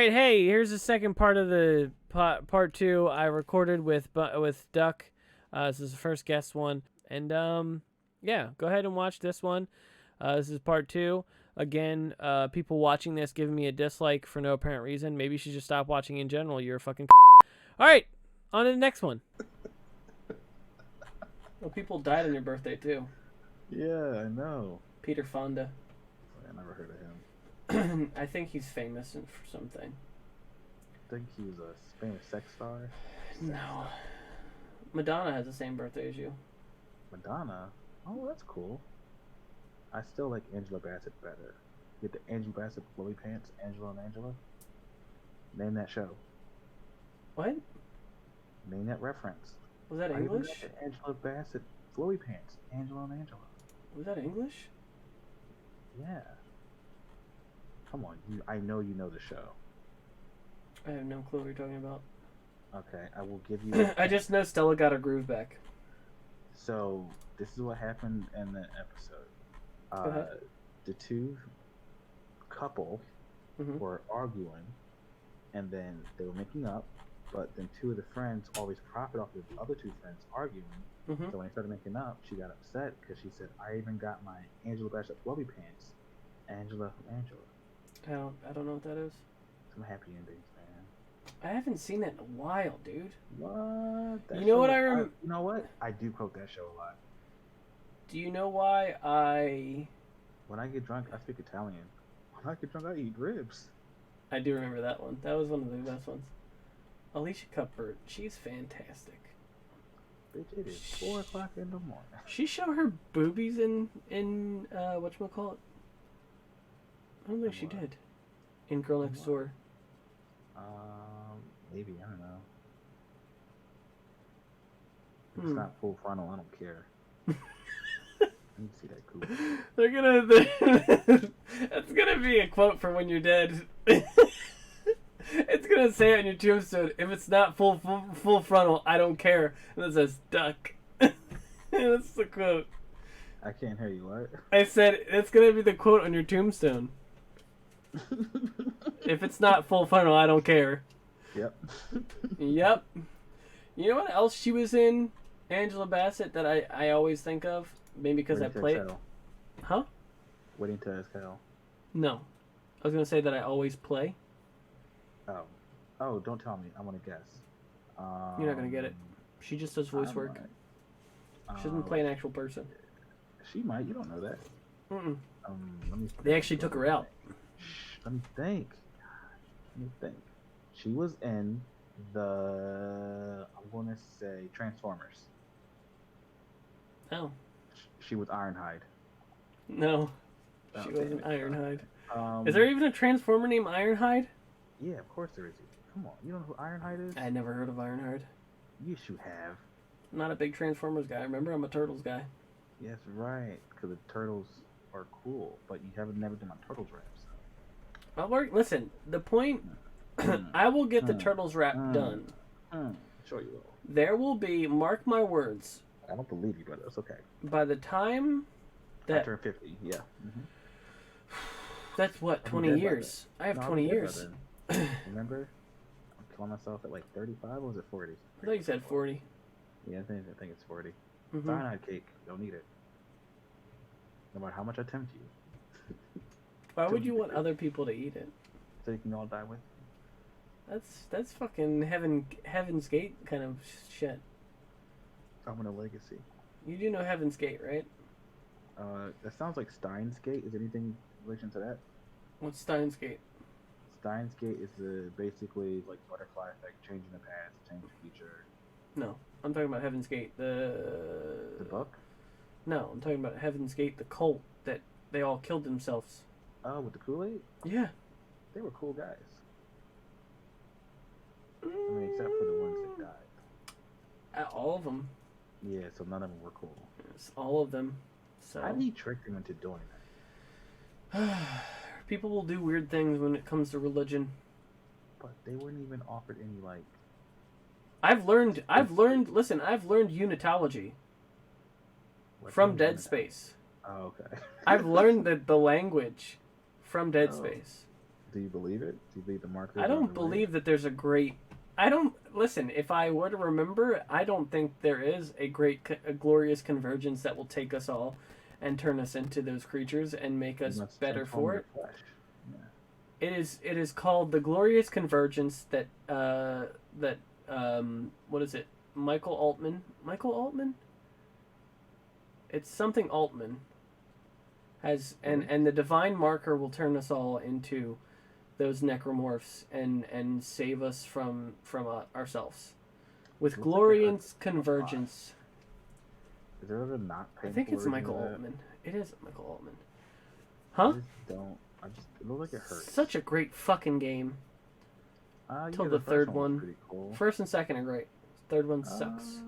right, hey, here's the second part of the part 2 I recorded with Duck. This is the first guest one, and yeah, go ahead and watch this one. This is part 2. Again, people watching this giving me a dislike for no apparent reason. Maybe you should just stop watching in general. You're a fucking. All right, on to the next one. Well, people died on your birthday too. Yeah, I know. Peter Fonda. I never heard of him. I think he's famous for something. I think he was a famous sex star. No. Madonna has the same birthday as you. Madonna? Oh, that's cool. I still like Angela Bassett better. Get the Angela Bassett flowy pants, Angela and Angela. Name that show. What? Name that reference. Was that English? Angela Bassett flowy pants, Angela and Angela. Was that English? Yeah. Come on, I know you know the show. I have no clue what you're talking about. Okay, I will give you... I just know Stella got her groove back. So, this is what happened in the episode. Go ahead. The two couple were arguing, and then they were making up, but then two of the friends always profit off the other two friends arguing. So when they started making up, she got upset because she said, I even got my Angela Bassett flowy pants, Angela. I don't know what that is. Some happy endings, man. I haven't seen that in a while, dude. What? You know what I remember? You know what? I do quote that show a lot. Do you know why I... When I get drunk, I speak Italian. When I get drunk, I eat ribs. I do remember that one. That was one of the best ones. Alicia Cuthbert, she's fantastic. Bitch, it is 4 o'clock in the morning. She showed her boobies in whatchamacallit? I don't think she did. In Girl Next Door. Maybe, I don't know. If it's not full frontal, I don't care. I need to see that cool. That's gonna be a quote for when you're dead. It's gonna say on your tombstone, if it's not full frontal, I don't care. And it says duck. That's the quote. I can't hear you, what? I said, it's gonna be the quote on your tombstone. If it's not full frontal, I don't care. Yep. Yep. You know what else she was in, Angela Bassett, that I always think of? Maybe because I play it. Huh? Waiting to Exhale. No. I was gonna say that I always play. Oh, don't tell me. I want to guess. You're not gonna get it. She just does voice work. She doesn't play an actual person. She might. You don't know that. Let me. They actually took her out. Let me think. She was in the... I'm going to say Transformers. Oh. She was Ironhide. No. She wasn't Ironhide. Is there even a Transformer named Ironhide? Yeah, of course there is. Come on. You don't know who Ironhide is? I never heard of Ironhide. Yes, you have. I'm not a big Transformers guy. Remember, I'm a Turtles guy. Yes, right. Because the Turtles are cool, but you haven't never done my Turtles rap. So. I'll work. Listen, the point... I will get the Turtles rap done. Sure you will. There will be, mark my words. I don't believe you, but that's okay. By the time that... I turn 50, yeah. That's what, 20 years? I have 20 years. Remember? I'm killing myself at like 35, or was it 40? I thought you said 40. Yeah, I think it's 40. Cyanide cake, don't eat it. No matter how much I tempt you. Why would you want other people to eat it? So you can all die with? That's fucking Heaven's Gate kind of shit. I'm in a legacy. You do know Heaven's Gate, right? That sounds like Steins Gate. Is anything in relation to that? What's Steins Gate? Steins Gate is basically like butterfly effect, changing the past, changing the future. No, I'm talking about Heaven's Gate. The book? No, I'm talking about Heaven's Gate, the cult that they all killed themselves. Oh, with the Kool-Aid? Yeah. They were cool guys. I mean, except for the ones that died. All of them. Yeah, so none of them were cool. Yes, all of them. So. How do you trick them into doing that? People will do weird things when it comes to religion. But they weren't even offered any, like... I've learned unitology. From Dead Space. Oh, okay. I've learned the language from Dead Space. Do you believe it? Do you believe the I markers are don't the right? believe that there's a great. I don't listen. If I were to remember, I don't think there is a glorious convergence that will take us all, and turn us into those creatures and make You us must better transform for your it. flesh. Yeah. It is called the glorious convergence that what is it? Michael Altman. Michael Altman. It's something Altman has, and Okay. and the divine marker will turn us all into those necromorphs and save us from ourselves with It looks like it hurts glorious a lot. convergence. Is there ever not I think painful it's version of Michael that? Altman. It is Michael Altman. I Huh? just don't. I just. It looks like it hurts. Such a great fucking game. Till Yeah, the the first third one was one. pretty cool. First and second are great. Third one sucks.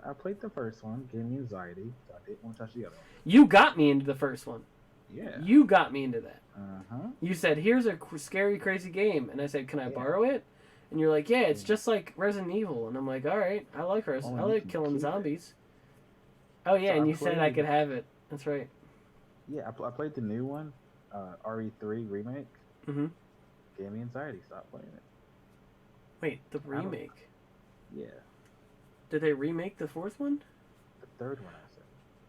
I played the first one, gave me anxiety, so I didn't want to touch the other one. You got me into the first one. Yeah. You got me into that. Uh-huh. You said, "Here's a scary, crazy game," and I said, "Can I Yeah. borrow it?" And you're like, "Yeah, it's Yeah. just like Resident Evil." And I'm like, "All right, I like I Only you like can killing keep it. zombies." Oh yeah, So I and you said I played. could have it. That's right. Yeah, I played the new one, RE3 remake. Mm-hmm. Gave me anxiety. Stop playing it. Wait, the I don't. remake. Yeah, Did they remake the fourth one? the third one I said.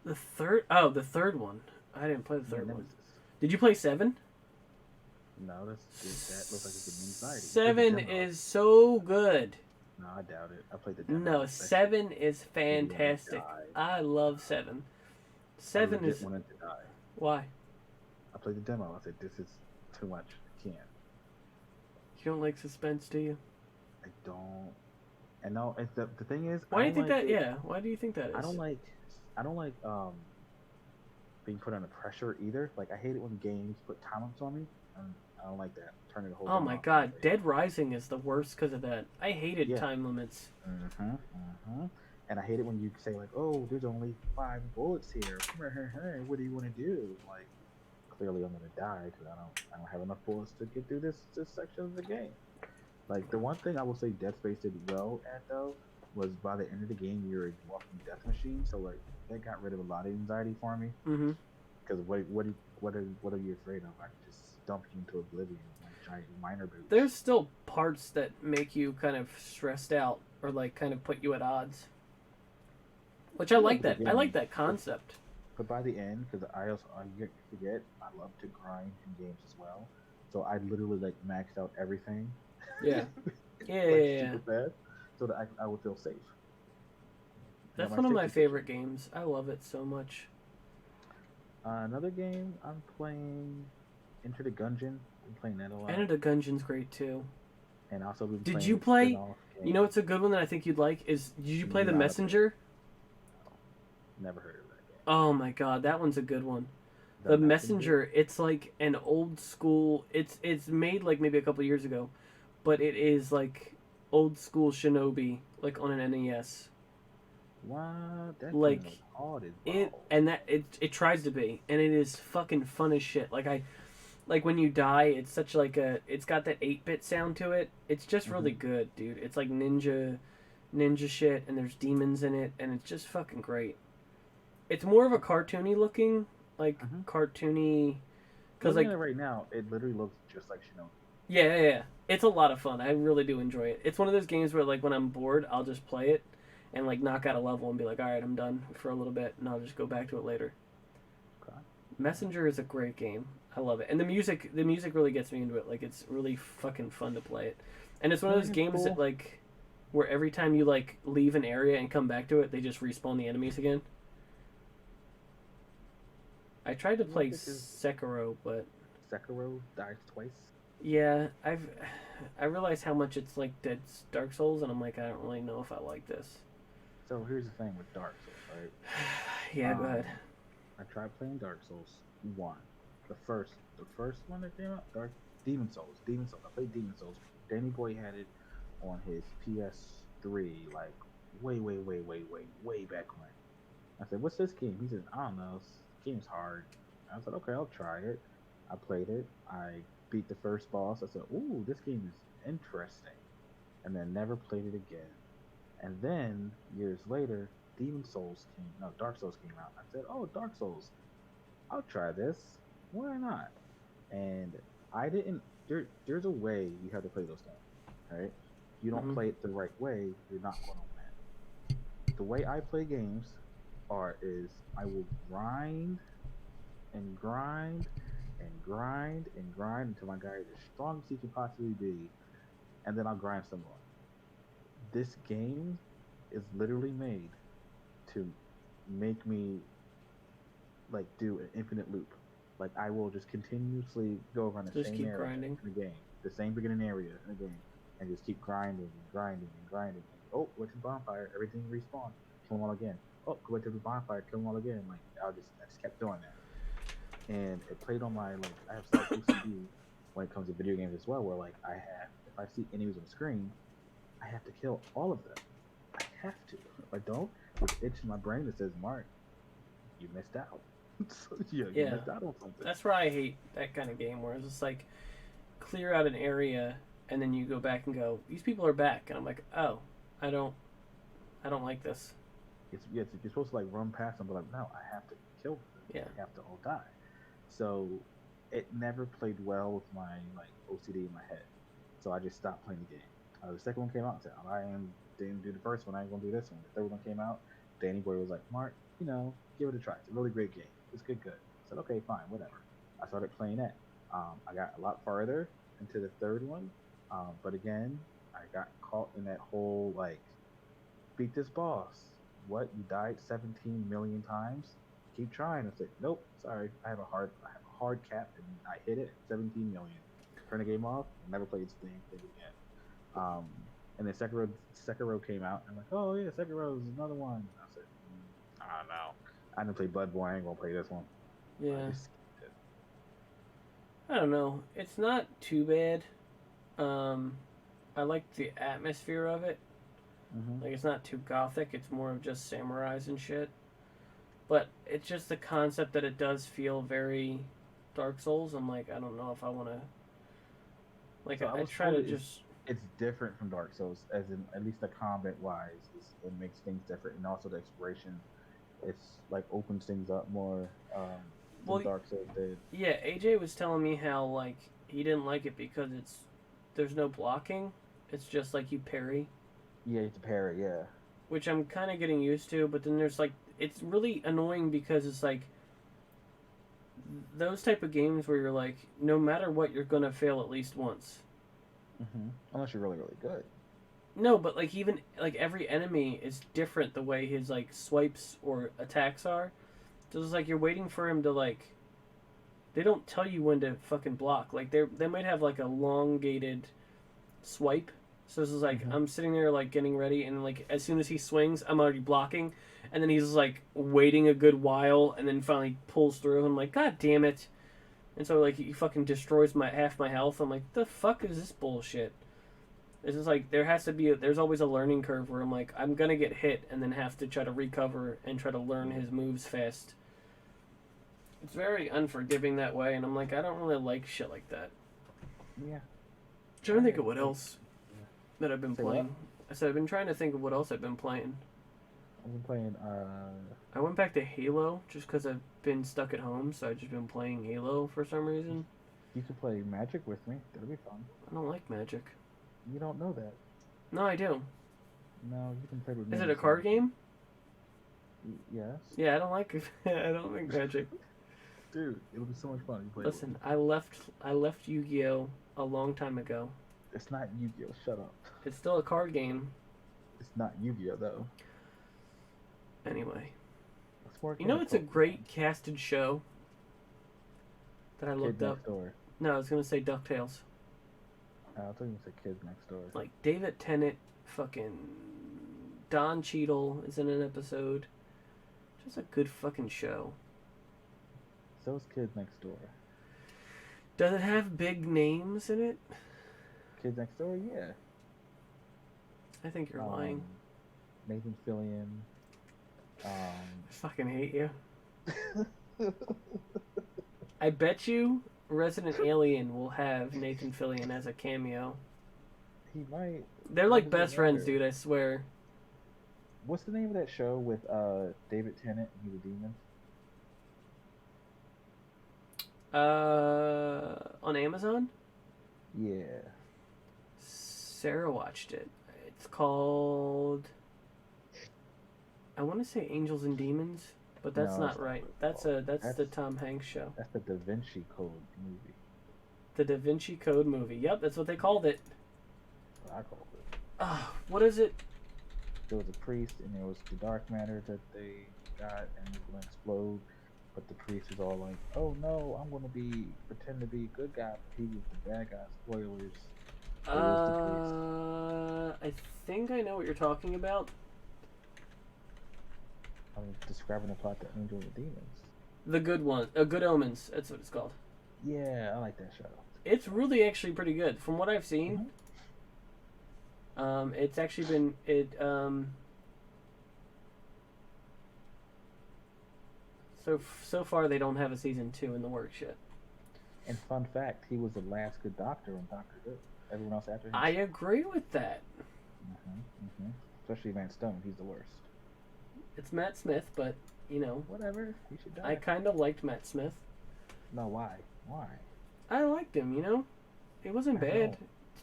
The third? Oh, the third one. I didn't play the Yeah, third one. Nemesis. Did you play seven? No, that looks like it gave me anxiety. I played the Seven demo. is so good. No, I doubt it. I played the demo. No, That shit seven is made me want to fantastic. die. I love seven. I Seven legit is wanted to die. why I played the demo. I said, "This is too much. I can't. you don't like suspense, do you? I don't." And no, the thing is, I Why do you don't think like that? it. Yeah, why do you think that I is? don't like. I don't like being put under pressure either. Like I hate it when games put time limits on me. I don't like that. Turning the whole Oh game my off. god, Dead Rising is the worst because of that. I hated Yeah. time limits. And I hate it when you say like, "Oh, there's only 5 bullets here. What do you want to do?" Like, clearly I'm gonna die because I don't have enough bullets to get through this section of the game. Like the one thing I will say Dead Space did well at though was by the end of the game you're a walking death machine. So like that got rid of a lot of anxiety for me. Mm-hmm. Because what are you afraid of? I can just dump you into oblivion with my giant miner boots. There's still parts that make you kind of stressed out or like kind of put you at odds. Which I like that. I like that concept. But by the end, because I forget, I love to grind in games as well. So I literally like maxed out everything. Yeah. Yeah, like yeah. super fast, so that I would feel safe. That's one of my favorite games. I love it so much. Another game I'm playing, Enter the Gungeon. I'm playing that a lot. Enter the Gungeon's great too. And also been Did playing you play? game. You know what's a good one that I think you'd like is. Did you play The Messenger? No, never heard of that game. Oh my god, that one's a good one. The Messenger, it's like an old school. It's made like maybe a couple years ago, but it is like old school Shinobi, like on an NES. What? That Like game is hard as it tries to be, and it is fucking fun as shit. Like when you die, it's such like it's got that 8-bit sound to it. It's just really good, dude. It's like ninja shit, and there's demons in it, and it's just fucking great. It's more of a cartoony looking, like cartoony. Because like right now, it literally looks just like Shinobi. Yeah. It's a lot of fun. I really do enjoy it. It's one of those games where like when I'm bored, I'll just play it, and like knock out a level and be like, all right, I'm done for a little bit, and I'll just go back to it later. Okay. Messenger is a great game. I love it, and the music really gets me into it. Like it's really fucking fun to play it, and it's one of those games that like, where every time you like leave an area and come back to it, they just respawn the enemies again. I tried to play Sekiro, but Sekiro dies twice. Yeah, I realize how much it's like Dark Souls, and I'm like, I don't really know if I like this. So here's the thing with Dark Souls, right? Yeah, go ahead. I tried playing Dark Souls 1. The first one that came out, Demon Souls. I played Demon Souls. Danny Boy had it on his PS3, like way back when. I said, "What's this game?" He said, "I don't know. This game's hard." I said, "Okay, I'll try it." I played it. I beat the first boss. I said, "Ooh, this game is interesting," and then never played it again. And then years later, Dark Souls came out. I said, "Oh, Dark Souls, I'll try this. Why not?" And I didn't there's a way you have to play those games, right? If you don't Mm-hmm. play it the right way, you're not going to win. The way I play games is I will grind and grind and grind and grind until my guy is as strong as he can possibly be, and then I'll grind some more. This game is literally made to make me like do an infinite loop. Like I will just continuously go around the Just same keep area grinding. in the game, the same beginning area in the game, and just keep grinding and grinding and grinding. And, oh, go to the bonfire, everything respawn, kill them all again. Oh, go to the bonfire, kill them all again. Like I just kept doing that, and it played on my like I have slight OCD when it comes to video games as well, where like I have if I see enemies on the screen, I have to kill all of them. I have to. If I don't, there's an itch in my brain that says, Mark, you missed out. So, you Yeah, missed out on something. that's where I hate that kind of game where it's just like clear out an area and then you go back and go, these people are back, and I'm like, oh, I don't, I don't like this. You're supposed to like run past them, but like, no, I have to kill them. Yeah. They have to all die. So it never played well with my like OCD in my head. So I just stopped playing the game. The second one came out, so didn't do the first one. I ain't gonna do this one. The third one came out. Danny Boy was like, Mark, give it a try. It's a really great game. It's good. I said, okay, fine, whatever. I started playing it. I got a lot farther into the third one, but again, I got caught in that whole like beat this boss. What? You died 17 million times? Keep trying. I said, nope, sorry. I have a hard cap, and I hit it 17 million. Turn the game off. Never played this thing again. Um, and then Sekiro came out. And I'm like, oh yeah, Sekiro is another one. I said, I don't know. I didn't play Bloodborne. I ain't gonna play this one. Yeah. I just skipped it. I don't know. It's not too bad. Um, I like the atmosphere of it. Mm-hmm. Like it's not too gothic. It's more of just samurais and shit. But it's just the concept that it does feel very Dark Souls. I'm like, I don't know if I want to. Like So I try to just. it's different from Dark Souls, as in at least the combat wise, it makes things different, and also the exploration, it's like opens things up more than Well, Dark Souls did. yeah. AJ was telling me how like he didn't like it because there's no blocking. It's just like you parry, Yeah, it's a parry. Yeah, which I'm kind of getting used to. But then there's like it's really annoying because it's like those type of games where you're like, no matter what, you're gonna fail at least once. unless you're really good. No, but like even like every enemy is different the way his like swipes or attacks are. So it's like you're waiting for him to like. They don't tell you when to fucking block. Like they might have like a elongated swipe. So this is like I'm sitting there like getting ready, and like as soon as he swings, I'm already blocking, and then he's like waiting a good while, and then finally pulls through. And I'm like, God damn it! And so like he fucking destroys my half my health. I'm like, the fuck is this bullshit? It's just like there's always a learning curve where I'm like I'm gonna get hit and then have to try to recover and try to learn his moves fast. It's very unforgiving that way, and I'm like I don't really like shit like that. Yeah. I'm trying to think of what else that I've been Say playing. what? I said I've been trying to think of what else I've been playing. I've been playing. I went back to Halo just because I've been stuck at home, so I've just been playing Halo for some reason. You can play Magic with me. That'll be fun. I don't like Magic. You don't know that. No, I do. No, you can play with me. Is it a card game? Yes. Yeah, I don't like. I don't like Magic. Dude, it'll be so much fun. You play Listen, I left Yu-Gi-Oh a long time ago. It's not Yu-Gi-Oh. Shut up. It's still a card game. It's not Yu-Gi-Oh though. Anyway, It's more you know it's a great casted show that I looked up. Next Door. No, I was gonna say DuckTales. I thought you said Kids Next Door. Like David Tennant, fucking Don Cheadle is in an episode. Just a good fucking show. So is Kids Next Door. Does it have big names in it? Kids Next Door, yeah. I think you're lying. Nathan Fillion. I fucking hate you. I bet you Resident Alien will have Nathan Fillion as a cameo. He might. They're like best friends, dude, I swear. What's the name of that show with David Tennant and he's a demon? On Amazon? Yeah. Sarah watched it. It's called, I want to say Angels and Demons, but that's No, not right. That's the Tom Hanks show. That's the Da Vinci Code movie. The Da Vinci Code movie. Yep, that's what they called it. What I called it. What is it? There was a priest, and there was the dark matter that they got, and it was going to explode. But the priest was all like, "Oh no, I'm going to pretend to be a good guy." But he was the bad guy. Spoilers. I think I know what you're talking about. I'm describing the plot to Angels and Demons. The good one, Good Omens. That's what it's called. Yeah, I like that show. It's really actually pretty good, from what I've seen. Mm-hmm. It's actually been So far they don't have a season 2 in the works yet. And fun fact, he was the last good doctor on Doctor Who. Everyone else after him. I agree with that. Especially Matt Stone, he's the worst. It's Matt Smith, but you know, whatever. He should die. I kind of liked Matt Smith. No, why? Why? I liked him. You know, it wasn't bad.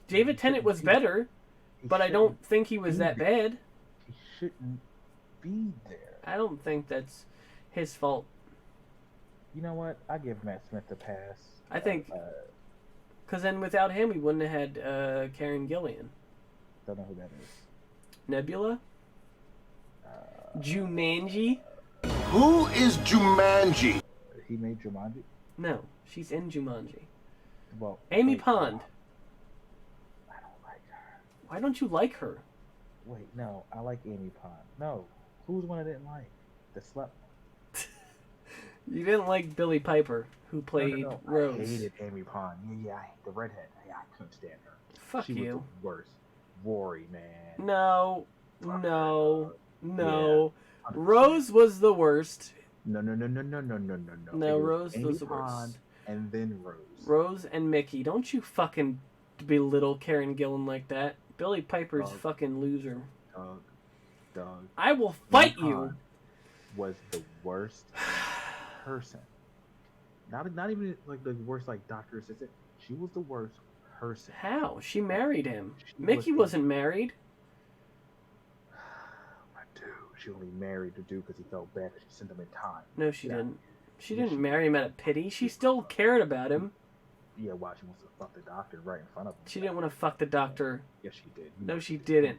David Tennant was better, but I don't think he was that bad. He shouldn't be there. I don't think that's his fault. You know what? I give Matt Smith a pass. I think, because then without him, we wouldn't have had Karen Gillian. Don't know who that is. Nebula? Jumanji? Who is Jumanji? He made Jumanji? No, she's in Jumanji. Well, Amy Pond. I don't like her. Why don't you like her? Wait, no, I like Amy Pond. No, who's one I didn't like? The slut. You didn't like Billie Piper, who played Rose. I hated Amy Pond. Yeah, the redhead. Yeah, I couldn't stand her. Fuck she you. Was the worst. Rory, man. No. Rose was the worst. No. No, Rose was the worst. And then Rose. Rose and Mickey. Don't you fucking belittle Karen Gillan like that. Billie Piper's fucking loser. Doug. I will fight you. Was the worst person. Not even like the worst like doctor assistant. She was the worst person. How? She married him. Mickey wasn't married. She only married the dude because he felt bad because she sent him in time. No, she didn't. She didn't marry him out of pity. She still cared about him. Yeah, why? She wants to fuck the doctor right in front of him. She didn't want to fuck the doctor. Yes, she did. No, she didn't.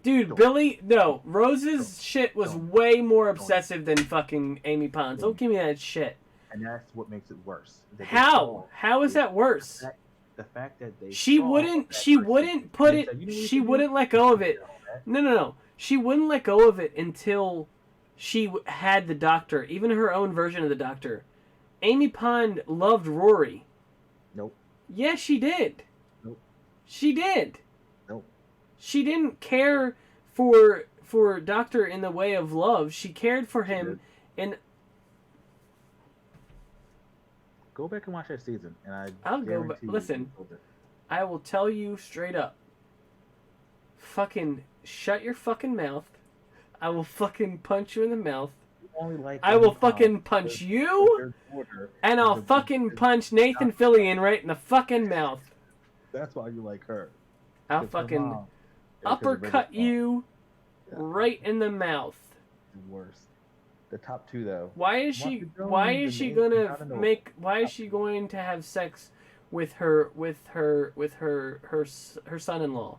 Dude, Billy, no. Rose's shit was way more obsessive than fucking Amy Pond's. Don't give me that shit. And that's what makes it worse. How? How is that worse? The fact that they she wouldn't let go of it. No. She wouldn't let go of it until she had the doctor, even her own version of the doctor. Amy Pond loved Rory. Nope. Yes, she did. Nope. She did. Nope. She didn't care for Doctor in the way of love. She cared for him and go back and watch that season, and I'll go back. Listen, I will tell you straight up. Fucking shut your fucking mouth. I will fucking punch you in the mouth. I will fucking punch you, and I'll fucking punch Nathan Fillion right in the fucking mouth. That's why you like her. I'll fucking uppercut you right in the mouth. The worst. The top two though. Why is she going to have sex with her son-in-law?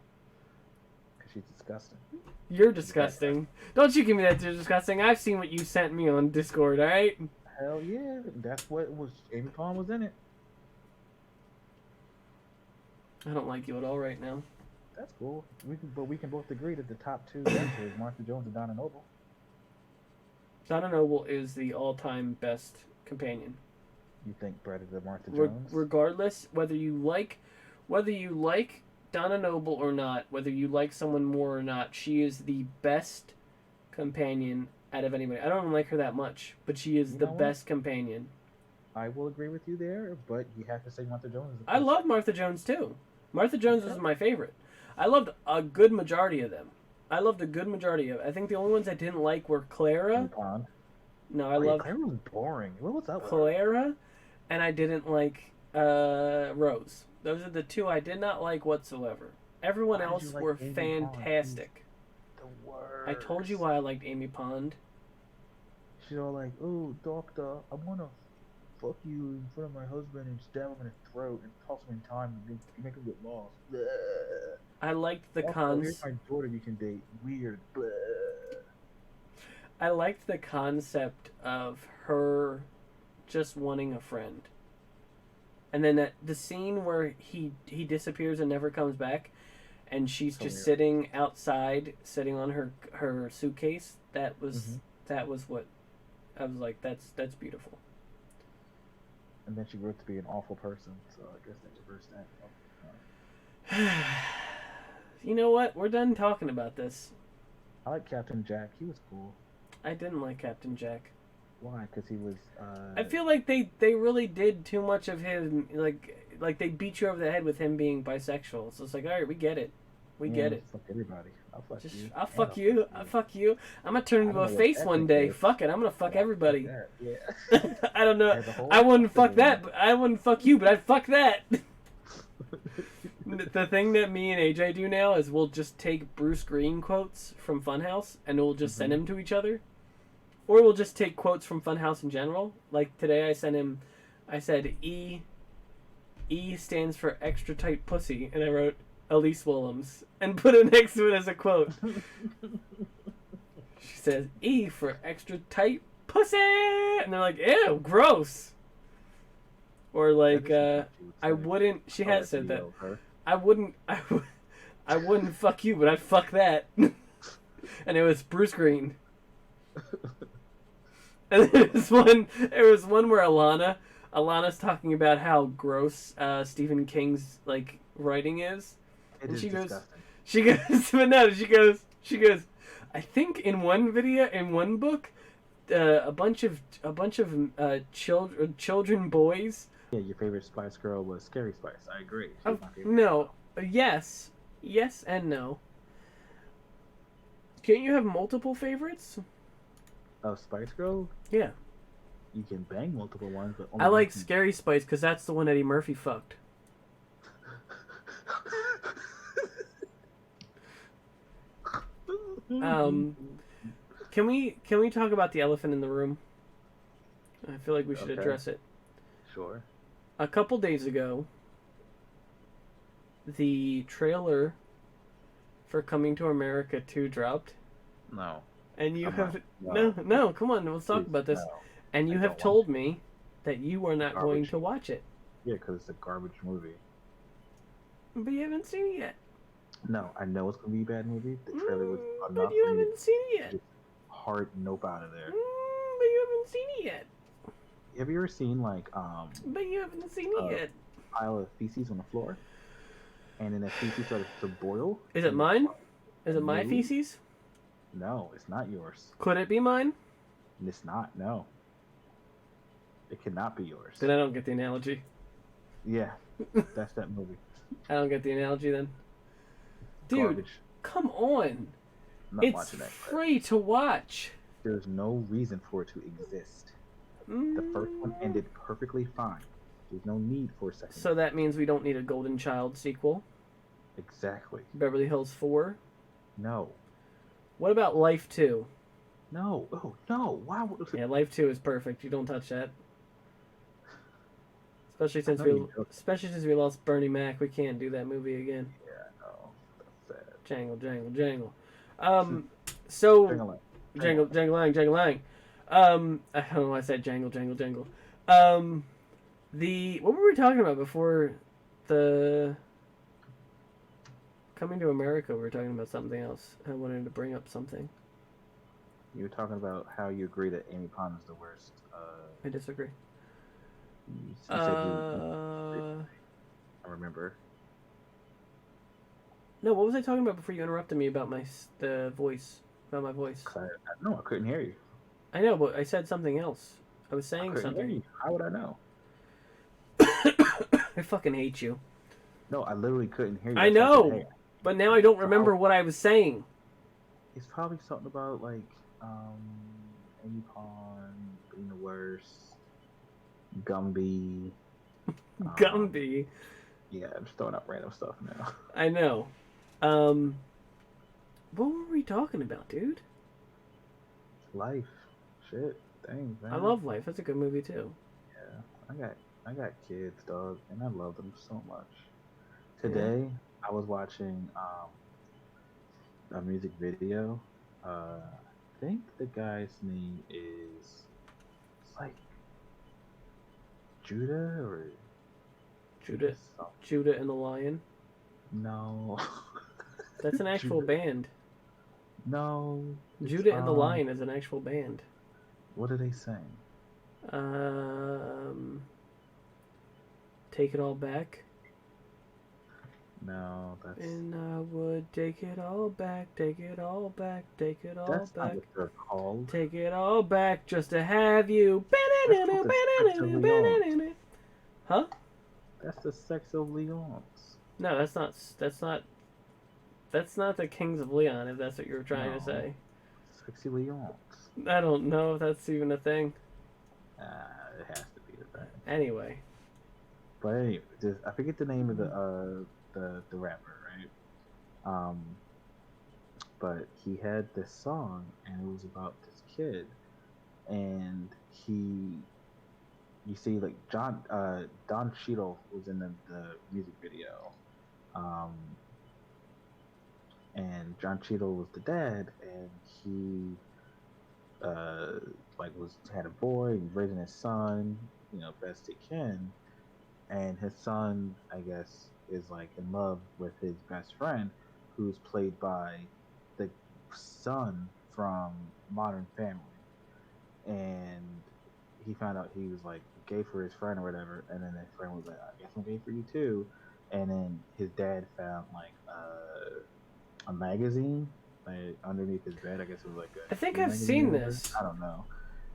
She's disgusting. You're disgusting. Don't you give me that, you're disgusting. I've seen what you sent me on Discord, alright? Hell yeah. That's what it was. Amy Pond was in it. I don't like you at all right now. That's cool. We can both agree that the top two is Martha Jones and Donna Noble. Donna Noble is the all-time best companion. You think better than Martha Jones? Regardless, whether you like Donna Noble or not, whether you like someone more or not, she is the best companion out of anybody. I don't even like her that much, but she is the best companion. I will agree with you there, but you have to say Martha Jones. I love Martha Jones too. Martha Jones was my favorite. I loved a good majority of them. I think the only ones I didn't like were Clara. No, I loved Clara was boring. What was that? Clara, and I didn't like Rose. Those are the two I did not like whatsoever. Everyone Why did else you like were Amy Pond? fantastic. The worst. I told you why I liked Amy Pond. She's all like, "Oh, doctor, I wanna fuck you in front of my husband and stab him in the throat and toss him in time and make him get lost." Bleh. I liked the Also, here's my daughter you can date. Weird. Bleh. I liked the concept of her just wanting a friend. And then the scene where he disappears and never comes back, and she's So just weird. sitting outside, sitting on her suitcase. That was what I was like. That's beautiful. And then she grew up to be an awful person, so I guess they reversed that. You know what? We're done talking about this. I like Captain Jack. He was cool. I didn't like Captain Jack. Why? Because he was. I feel like they really did too much of him. Like they beat you over the head with him being bisexual. So it's like, all right, we get it. We get it. Fuck everybody. I'll fuck you. I'll fuck you. I'll fuck you. I'm gonna turn into a face one day. Fuck it. I'm gonna fuck everybody. Yeah. I don't know. I wouldn't fuck that. But I wouldn't fuck you. But I'd fuck that. The thing that me and AJ do now is we'll just take Bruce Green quotes from Funhouse and we'll just send them to each other. Or we'll just take quotes from Funhouse in general. Like today I said E stands for extra tight pussy, and I wrote Elise Willems and put it next to it as a quote. She says E for extra tight pussy, and they're like, ew, gross. Or like, I wouldn't. She has said that. I wouldn't fuck you, but I'd fuck that. And it was Bruce Green. And there was one where Alana's talking about how gross Stephen King's like writing is. It and is disgusting. She goes, I think in one book, a bunch of children boys. Yeah, your favorite Spice Girl was Scary Spice. I agree. No, yes and no. Can't you have multiple favorites? Oh, Spice Girl? Yeah. You can bang multiple ones, but only I like Scary Spice because that's the one Eddie Murphy fucked. Can we talk about the elephant in the room? I feel like we should address it. Sure. A couple days ago, the trailer for Coming to America 2 dropped. No. And you no, come on, let's talk about this. No, and you have told me that you are not going to watch it. Yeah, because it's a garbage movie. But you haven't seen it yet. No, I know it's going to be a bad movie. The trailer was enough. But you haven't seen it yet. Hard nope out of there. But you haven't seen it yet. Have you ever seen But you haven't seen it yet. Pile of feces on the floor, and then that feces started to boil? Is it mine? Is it my feces? No, it's not yours. Could it be mine? It's not. No. It cannot be yours. Then I don't get the analogy. Yeah, that's that movie. I don't get the analogy then. Dude, garbage. Come on. It's free to watch. There's no reason for it to exist. The first one ended perfectly fine. There's no need for a second. So that means we don't need a Golden Child sequel? Exactly. Beverly Hills 4? No. What about Life 2? No. Oh, no. Why would... Yeah, Life 2 is perfect. You don't touch that. Especially since we lost Bernie Mac, we can't do that movie again. Yeah, no. That's sad. Jangle. So... Jangle-lang. I don't know why I said jangle. What were we talking about before the Coming to America? We were talking about something else. I wanted to bring up something. You were talking about how you agree that Amy Pond is the worst. I disagree. You said I remember. No, what was I talking about before you interrupted me about my voice? About my voice? No, I couldn't hear you. I know, but I said something else. I was saying something. How would I know? I fucking hate you. No, I literally couldn't hear you. I know, but now I don't remember what I was saying. It's probably something about like Amy Pond being the worst. Gumby. Gumby. Yeah, I'm just throwing up random stuff now. I know. What were we talking about, dude? Life, shit, things, I man. love Life. That's a good movie too. Yeah, I got kids, dog, and I love them so much. Yeah. Today, I was watching a music video. I think the guy's name is it's like Judah or Judah, some, Judah and the Lion. no, That's an actual Judah. band. No, it's Judah and the Lion is an actual band. what do they sing? Um, Take It All Back. No, that's And I would take it all back, take it all back, take it all that's not back. what they're called. Take it all back just to have you. That's called the Sex of Leons. Huh? That's the Sex of Leons. No, that's not. That's not. That's not the Kings of Leon. If that's what you were trying to No, say. Sexy Leons. I don't know if that's even a thing. It has to be the thing. Anyway. But anyway, I forget the name of the rapper, right? But he had this song, and it was about this kid, and you see, like Don Cheadle was in the music video, um, and John Cheadle was the dad, and he like had a boy, and raising his son, best he can, and his son, I guess, is like in love with his best friend, who's played by the son from Modern Family, and he found out he was like gay for his friend or whatever, and then his friend was like, "I guess I'm gay for you too," and then his dad found like a magazine like underneath his bed. I guess it was like I think a I've magazine or seen whatever. this. I don't know.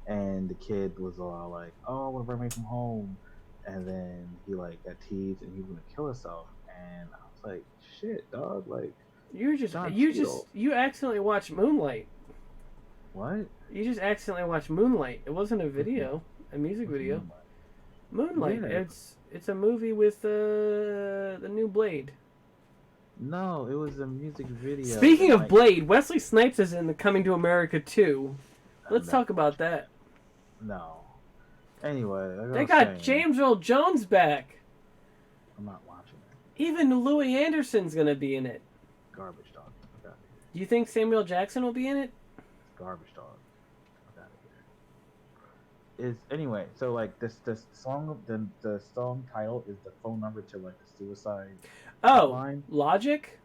And the kid was all like, "Oh, I want to run away from home," and then he like got teased and he was gonna kill himself. And I was like, "Shit, dog! Like, Don Cheadle. You accidentally watched Moonlight. What? You just accidentally watched Moonlight. It wasn't a video, a music video. Moonlight. Yeah. It's a movie with the new Blade. No, it was a music video. Speaking of like, Blade, Wesley Snipes is in the Coming to America 2. Let's talk about that. No. Anyway, like They got James Earl Jones back. I'm not watching it. Even Louis Anderson's gonna be in it. Garbage dog. Okay. Do you think Samuel Jackson will be in it? Garbage dog. Out of here. Is anyway. So like the song the song title is the phone number to like the suicide. Hotline. Logic.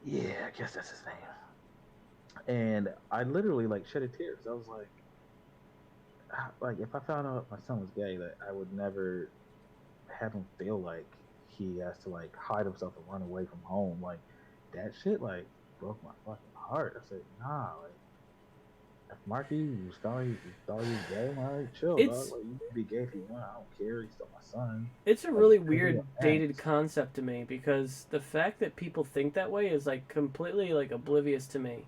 Yeah, I guess that's his name. And I literally like shed a tear. So I was like if I found out my son was gay, that I would never have him feel like he has to like hide himself and run away from home. Like that shit like broke my fucking heart. I said, nah, like if Marky you thought he was gay, I'm like, chill, dog. Like you can be gay if you want. I don't care. He's still my son. It's a really weird dated concept to me because the fact that people think that way is like completely like oblivious to me.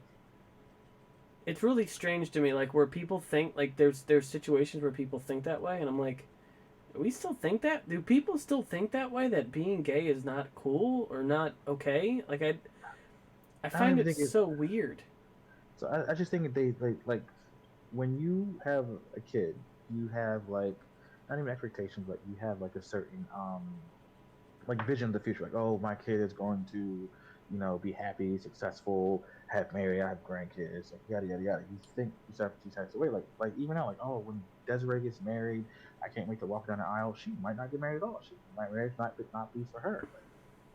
It's really strange to me, like where people think like there's situations where people think that way, and I'm like, we still think that? Do people still think that way? That being gay is not cool or not okay? Like I find it so weird. So I just think they like when you have a kid, you have like not even expectations, but you have like a certain like vision of the future. Like, oh, my kid is going to, be happy, successful, have married, I have grandkids, like yada yada yada. You think you start these types of way, like even now, like, oh, when Desiree gets married, I can't wait to walk down the aisle. She might not get married at all. She might marriage not be for her.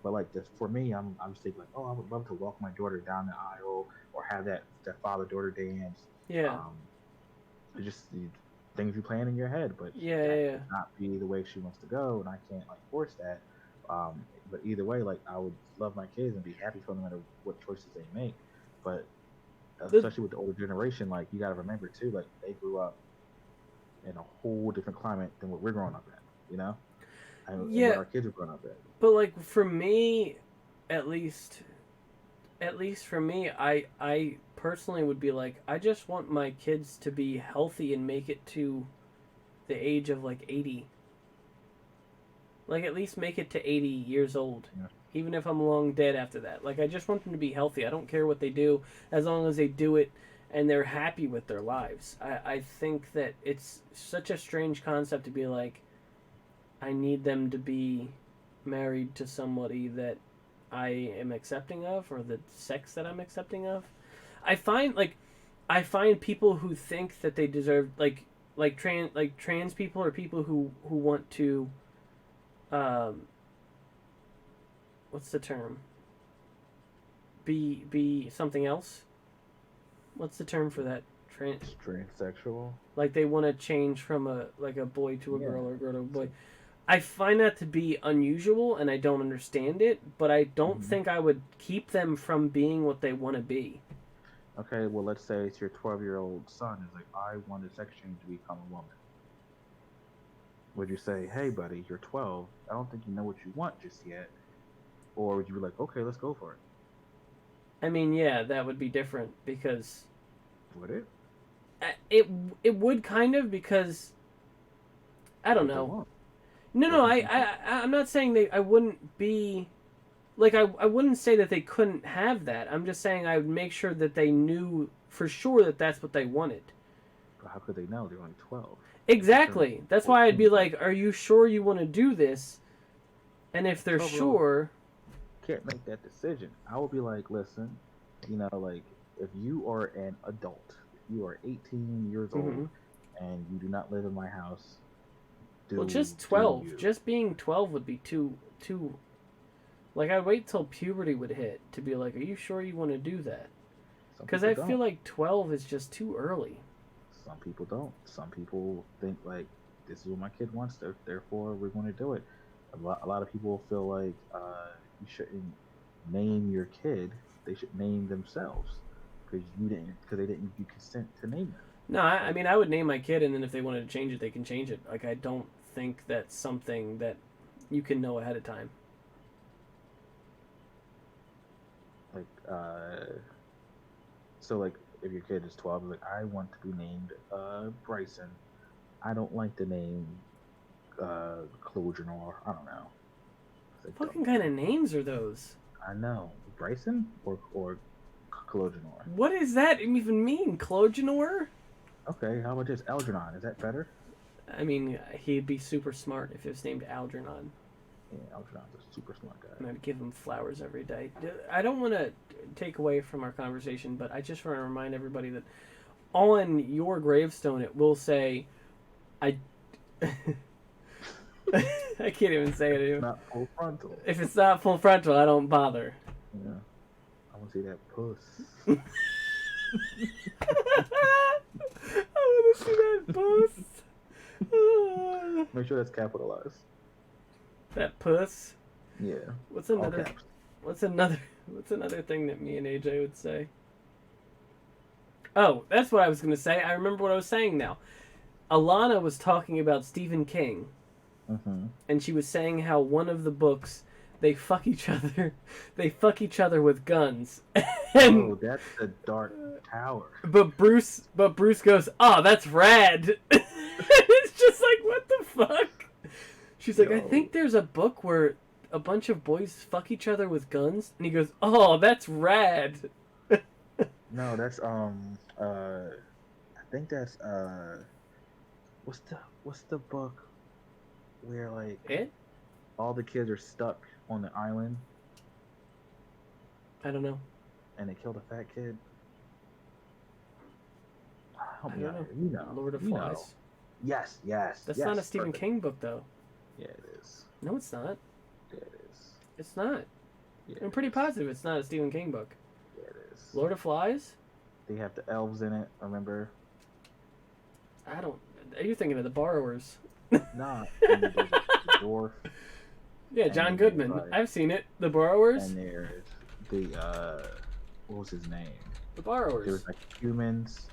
But like this for me, I'm just thinking like, oh, I would love to walk my daughter down the aisle or have that father daughter dance. Yeah. It's just things you plan in your head, but yeah. not be the way she wants to go, and I can't like force that. But either way, like I would love my kids and be happy for them no matter what choices they make. But especially with the older generation, like you got to remember too, like they grew up in a whole different climate than what we're growing up in, and what our kids are growing up in. But like for me, at least for me, I personally would be like, I just want my kids to be healthy and make it to the age of like 80. Like, at least make it to 80 years old. Yeah. Even if I'm long dead after that. Like, I just want them to be healthy. I don't care what they do, as long as they do it and they're happy with their lives. I think that it's such a strange concept to be like, I need them to be married to somebody that I am accepting of, or the sex that I'm accepting of. I find people who think that they deserve, trans people, or people who want to, what's the term? Be something else. What's the term for that? Transsexual. Like, they want to change from a boy to a girl, or a girl to a boy. I find that to be unusual, and I don't understand it, but I don't think I would keep them from being what they want to be. Okay, well, let's say it's your 12-year-old son is like, I want a sex change to become a woman. Would you say, hey, buddy, you're 12. I don't think you know what you want just yet. Or would you be like, okay, let's go for it? I mean, yeah, that would be different, because... Would it? It would kind of, because... I don't know. No, I'm not saying I wouldn't be... Like, I wouldn't say that they couldn't have that. I'm just saying I would make sure that they knew for sure that that's what they wanted. But how could they know? They're only 12. Exactly. That's why I'd be like, are you sure you want to do this? And if they're sure... Can't make that decision. I would be like, listen, like, if you are an adult, if you are 18 years old, and you do not live in my house, well, just 12. Just being 12 would be too... Like, I'd wait till puberty would hit to be like, are you sure you want to do that? Because I feel like 12 is just too early. Some people don't. Some people think, like, this is what my kid wants, therefore we're going to do it. A lot of people feel like you shouldn't name your kid. They should name themselves because they didn't give you consent to name them. No, I mean, I would name my kid, and then if they wanted to change it, they can change it. Like, I don't think that's something that you can know ahead of time. Like, so, like, if your kid is 12, like, I want to be named Bryson. I don't like the name Clojure. I don't know. What fucking kind of names are those? I know. Bryson or Clojure? What does that even mean? Clojure? Okay, how about this? Algernon. Is that better? I mean, he'd be super smart if it was named Algernon. Yeah, Algernon's a super smart guy. I'm going to give him flowers every day. I don't want to take away from our conversation, but I just want to remind everybody that on your gravestone it will say, I can't even say it anymore. Not full frontal. If it's not full frontal, I don't bother. Yeah. I want to see that puss. I want to see that puss. Make sure that's capitalized. That puss? Yeah. What's another thing that me and AJ would say? Oh, that's what I was going to say. I remember what I was saying now. Alana was talking about Stephen King. And she was saying how one of the books, they fuck each other with guns. And, oh, that's the Dark Tower. But Bruce goes, "Oh, that's rad." It's just like, what the fuck? She's like, I think there's a book where a bunch of boys fuck each other with guns, and he goes, "Oh, that's rad." No, that's I think that's what's the book where, like, all the kids are stuck on the island? I don't know. And they killed a fat kid. I don't know. You know, Lord of Flies. Know. Yes. That's not a Stephen King book, though. Yeah, it is. No, it's not. Yeah, it is. It's not. Yeah, I'm pretty positive it's not a Stephen King book. Yeah, it is. Lord of Flies? They have the elves in it, remember? I don't... Are you thinking of The Borrowers? Nah. The dwarf. Yeah, John Goodman. Like, I've seen it. The Borrowers? And there's the, what was his name? The Borrowers. There was, like, humans,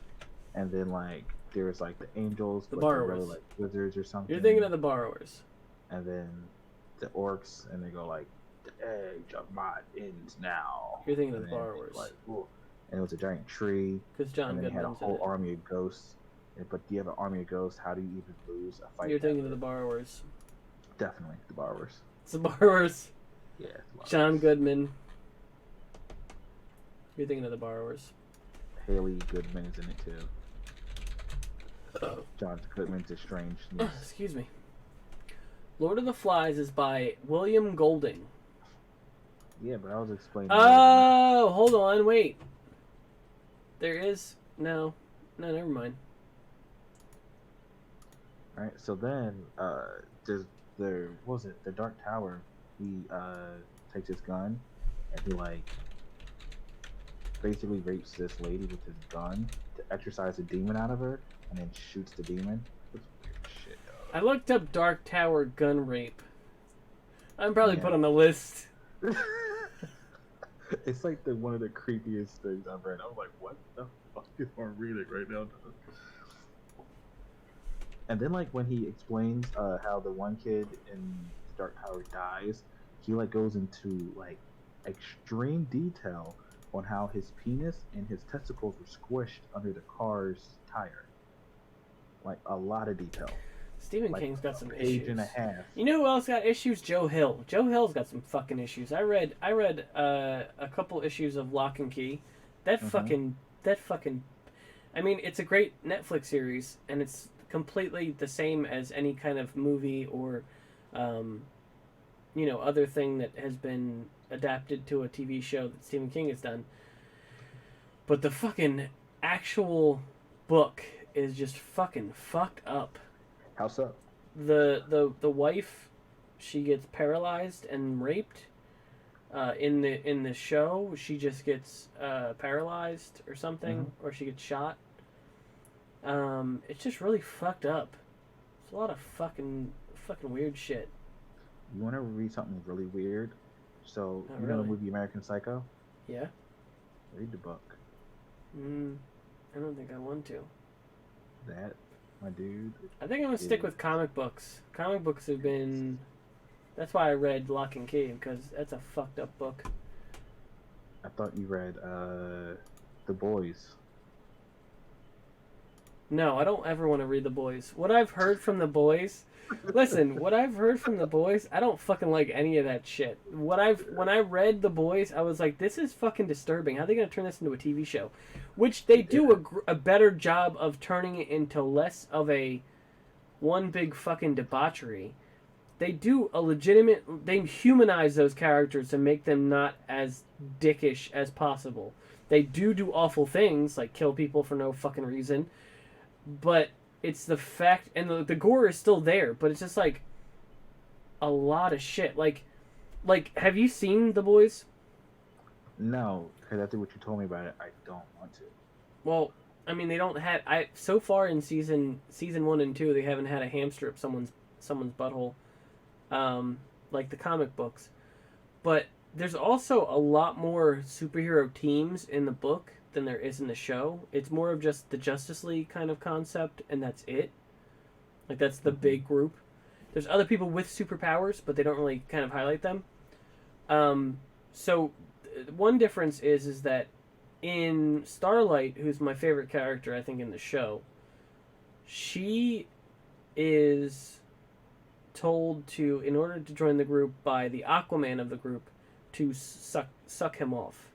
and then, like, there was, like, the angels. The Borrowers. Really, like, wizards or something. You're thinking of The Borrowers. And then the orcs, and they go, like, the age of my ends now. You're thinking of The Borrowers. Like, ooh. And it was a giant tree. Because John Goodman had a whole army of ghosts. But do you have an army of ghosts? How do you even lose a fight? You're thinking of The Borrowers. Definitely The Borrowers. It's The Borrowers. Yeah, The Borrowers. John Goodman. You're thinking of The Borrowers. Haley Goodman is in it too. John Goodman's estranged niece. Excuse me. Lord of the Flies is by William Golding. Yeah, but I was explaining. Oh, hold on, wait. There is no, never mind. All right, so then what was it? The Dark Tower. He takes his gun and he like basically rapes this lady with his gun to exorcise a demon out of her, and then shoots the demon. It's weird shit, dog. I looked up Dark Tower gun rape. I'm probably put on the list. It's like one of the creepiest things I've read. I was like, what the fuck is I'm reading right now? And then like when he explains how the one kid in the Dark Tower dies, he like goes into like extreme detail on how his penis and his testicles were squished under the car's tire. Like a lot of detail. Stephen Like King's got some a page issues. and a half. You know who else got issues? Joe Hill. Joe Hill's got some fucking issues. I read a couple issues of Lock and Key. That fucking. I mean, it's a great Netflix series, and it's completely the same as any kind of movie or, other thing that has been adapted to a TV show that Stephen King has done. But the fucking actual book is just fucking fucked up. How so? The wife, she gets paralyzed and raped. In the show, she just gets paralyzed or something, or she gets shot. It's just really fucked up. It's a lot of fucking weird shit. You want to read something really weird? So, Not you know the really. movie American Psycho? Yeah? Read the book. I don't think I want to. That, my dude. I think I'm gonna stick with comic books. Comic books have been... That's why I read Lock and Key, because that's a fucked up book. I thought you read The Boys. No, I don't ever want to read The Boys. What I've heard from The Boys... Listen, what I've heard from The Boys, I don't fucking like any of that shit. When I read The Boys, I was like, this is fucking disturbing. How are they going to turn this into a TV show? Which they do a better job of turning it into less of a one big fucking debauchery. They do a legitimate... They humanize those characters and make them not as dickish as possible. They do awful things, like kill people for no fucking reason. But it's the fact... And the gore is still there, but it's just like... a lot of shit. Like have you seen The Boys? No, because after what you told me about it, I don't want to. Well, I mean, they don't have... So far in season 1 and 2, they haven't had a hamster up someone's butthole. Like the comic books. But there's also a lot more superhero teams in the book than there is in the show. It's more of just the Justice League kind of concept, and that's it. Like, that's the big group. There's other people with superpowers, but they don't really kind of highlight them. So one difference is that in Starlight, who's my favorite character, I think, in the show, she is told to, in order to join the group by the Aquaman of the group, to suck him off.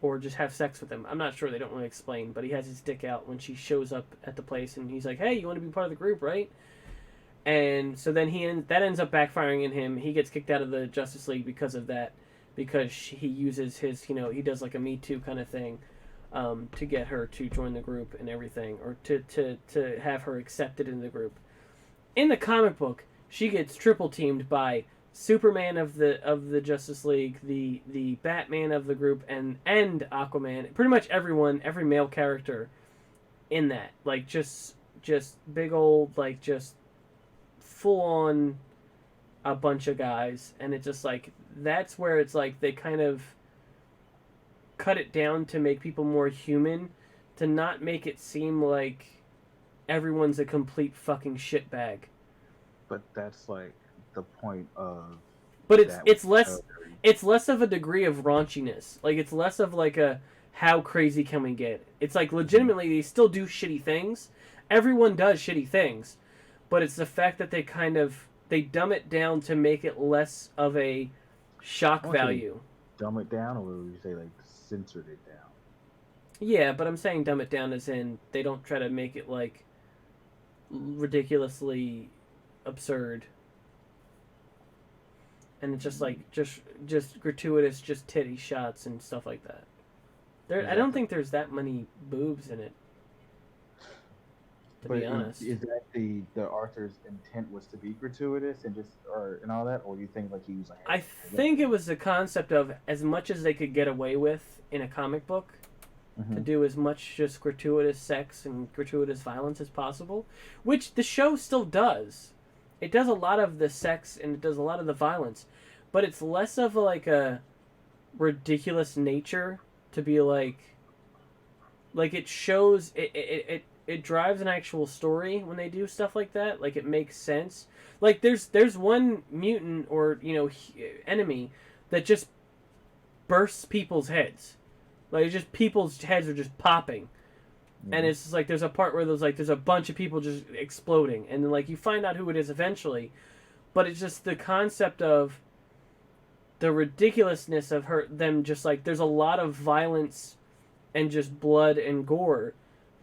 Or just have sex with him. I'm not sure, they don't really explain, but he has his dick out when she shows up at the place, and he's like, hey, you want to be part of the group, right? And so then that ends up backfiring in him. He gets kicked out of the Justice League because of that, because he uses his, he does like a Me Too kind of thing, to get her to join the group and everything, or to have her accepted in the group. In the comic book, she gets triple teamed by Superman of the Justice League, the Batman of the group, and Aquaman. Pretty much everyone, every male character in that, like just big old, like just full on a bunch of guys, and it's just like that's where it's like they kind of cut it down to make people more human, to not make it seem like everyone's a complete fucking shitbag. But that's like the point of. But it's less of a degree of raunchiness. Like, it's less of like a how crazy can we get. It's like legitimately they still do shitty things. Everyone does shitty things, but it's the fact that they kind of they dumb it down to make it less of a shock value. Dumb it down, or would you say like censored it down? Yeah, but I'm saying dumb it down as in they don't try to make it like ridiculously absurd. And it's just like just gratuitous, just titty shots and stuff like that. I don't think there's that many boobs in it. To be honest, is that the author's intent was to be gratuitous and and all that, or do you think like he was like? I think it was the concept of as much as they could get away with in a comic book, to do as much just gratuitous sex and gratuitous violence as possible, which the show still does. It does a lot of the sex and it does a lot of the violence, but it's less of like a ridiculous nature to be like it shows it drives an actual story when they do stuff like that. Like it makes sense. Like there's one mutant or enemy that just bursts people's heads. Like just people's heads are just popping. And it's just like there's a part where there's a bunch of people just exploding, and then like you find out who it is eventually, but it's just the concept of the ridiculousness of them just like there's a lot of violence and just blood and gore,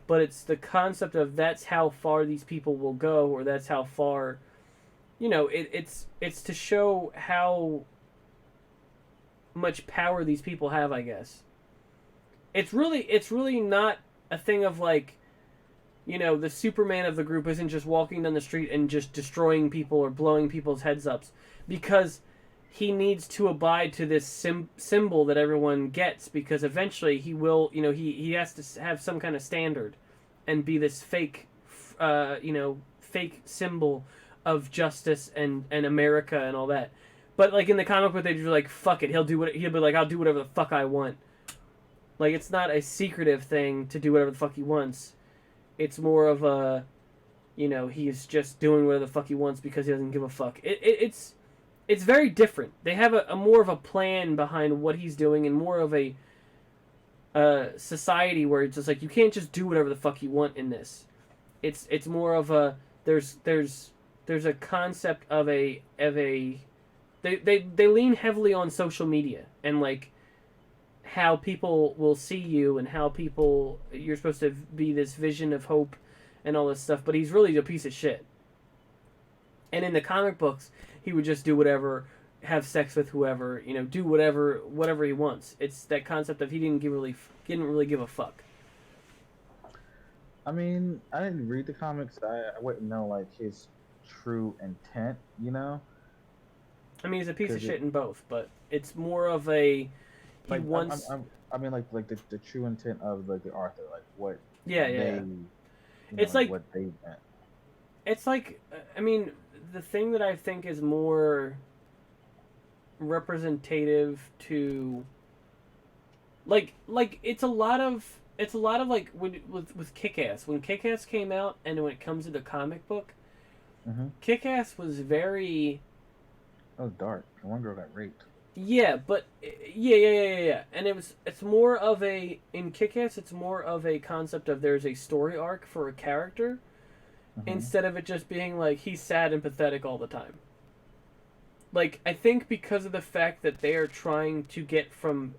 but it's the concept of that's how far these people will go, or that's how far, it's to show how much power these people have, I guess. It's really not a thing of like, the Superman of the group isn't just walking down the street and just destroying people or blowing people's heads up, because he needs to abide to this symbol that everyone gets, because eventually he will, he has to have some kind of standard and be this fake symbol of justice and America and all that. But like in the comic book, they just like, fuck it, he'll be like, I'll do whatever the fuck I want. Like, it's not a secretive thing to do whatever the fuck he wants. It's more of a, he's just doing whatever the fuck he wants because he doesn't give a fuck. It's very different. They have a more of a plan behind what he's doing, and more of a society where it's just like, you can't just do whatever the fuck you want in this. It's more of a, there's a concept of they lean heavily on social media and like how people will see you and how you're supposed to be this vision of hope and all this stuff, but he's really a piece of shit. And in the comic books, he would just do whatever, have sex with whoever, do whatever he wants. It's that concept of he didn't really give a fuck. I mean, I didn't read the comics. I wouldn't know like his true intent, I mean, he's a piece of shit in both, but it's more of a like I mean, like the true intent of like the author, like what it's like what they meant. It's like, I mean, the thing that I think is more representative to like it's a lot of like with Kick-Ass. When Kick-Ass came out, and when it comes to the comic book, Kick-Ass was very... That was dark. One girl got raped. Yeah, but yeah. And it's more of a, in Kick-Ass, it's more of a concept of there's a story arc for a character, instead of it just being like he's sad and pathetic all the time. Like, I think because of the fact that they are trying to get from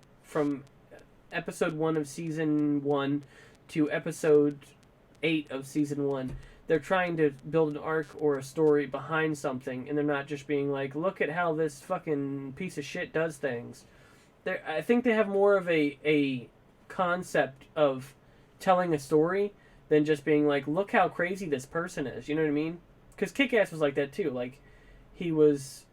episode 1 of season 1 to episode 8 of season 1, they're trying to build an arc or a story behind something, and they're not just being like, look at how this fucking piece of shit does things. I think they have more of a concept of telling a story than just being like, look how crazy this person is. You know what I mean? Because Kick-Ass was like that too. Like, he was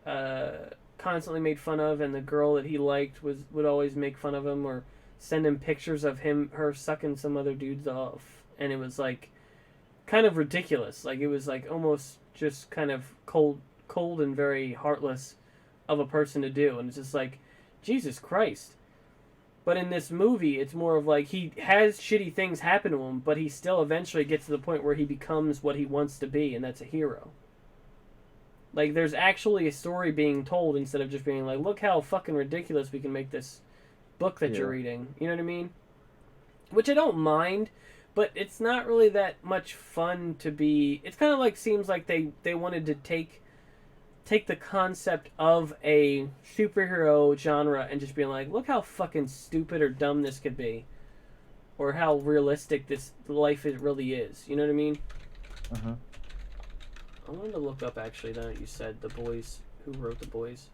constantly made fun of, and the girl that he liked would always make fun of him or send him pictures of her sucking some other dudes off, and it was like kind of ridiculous. Like, it was like almost just kind of cold and very heartless of a person to do, and it's just like, Jesus Christ. But in this movie, it's more of like he has shitty things happen to him, but he still eventually gets to the point where he becomes what he wants to be, and that's a hero. Like, there's actually a story being told instead of just being like, look how fucking ridiculous we can make this book that you're reading. You know what I mean? Which I don't mind, but it's not really that much fun to be... It's kind of like, seems like they wanted to take take the concept of a superhero genre and just being like, look how fucking stupid or dumb this could be, or how realistic this life really is. You know what I mean? Uh-huh. I wanted to look up, actually, now that you said The Boys. Who wrote The Boys?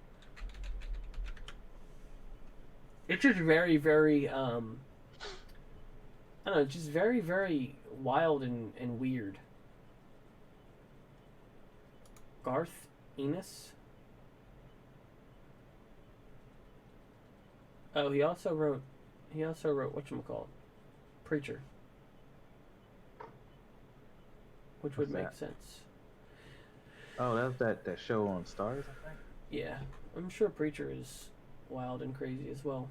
It's just very, very, I don't know, just very, very wild and weird. Garth Ennis? Oh, he also wrote whatchamacallit? Preacher. Which would make sense. Oh, that was that show on Stars, I think? Yeah. I'm sure Preacher is wild and crazy as well.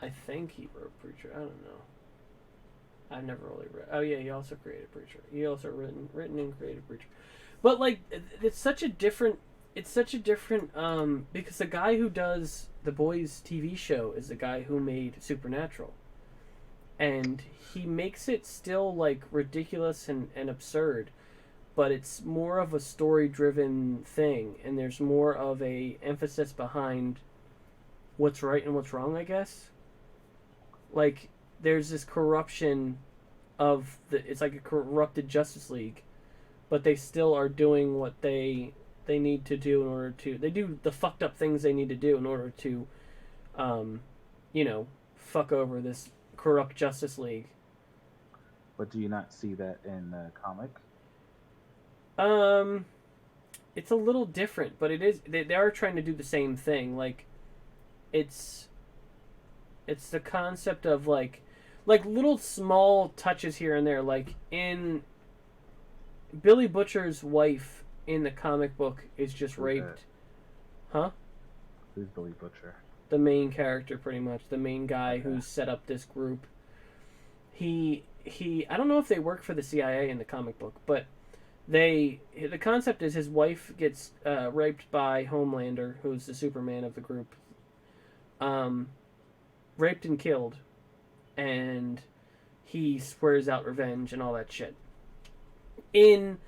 I think he wrote Preacher. I don't know. I've never really read. Oh yeah, he also created Preacher. He also written and created Preacher. But like, it's such a different. Because the guy who does the Boys TV show is the guy who made Supernatural, and he makes it still like ridiculous and absurd, but it's more of a story-driven thing, and there's more of a emphasis behind what's right and what's wrong, I guess. Like, there's this corruption of it's like a corrupted Justice League, but they still are doing what they need to do in order to, they do the fucked up things they need to do in order to fuck over this corrupt Justice League. But do you not see that in the comic? It's a little different, but it is, they are trying to do the same thing. Like, it's the concept of like little small touches here and there. Like, in Billy Butcher's wife in the comic book is just raped. Huh? Who's Billy Butcher? The main character, pretty much. The main guy who's set up this group. He I don't know if they work for the CIA in the comic book, but the concept is his wife gets raped by Homelander, who's the Superman of the group. Raped and killed, and he swears out revenge and all that shit. In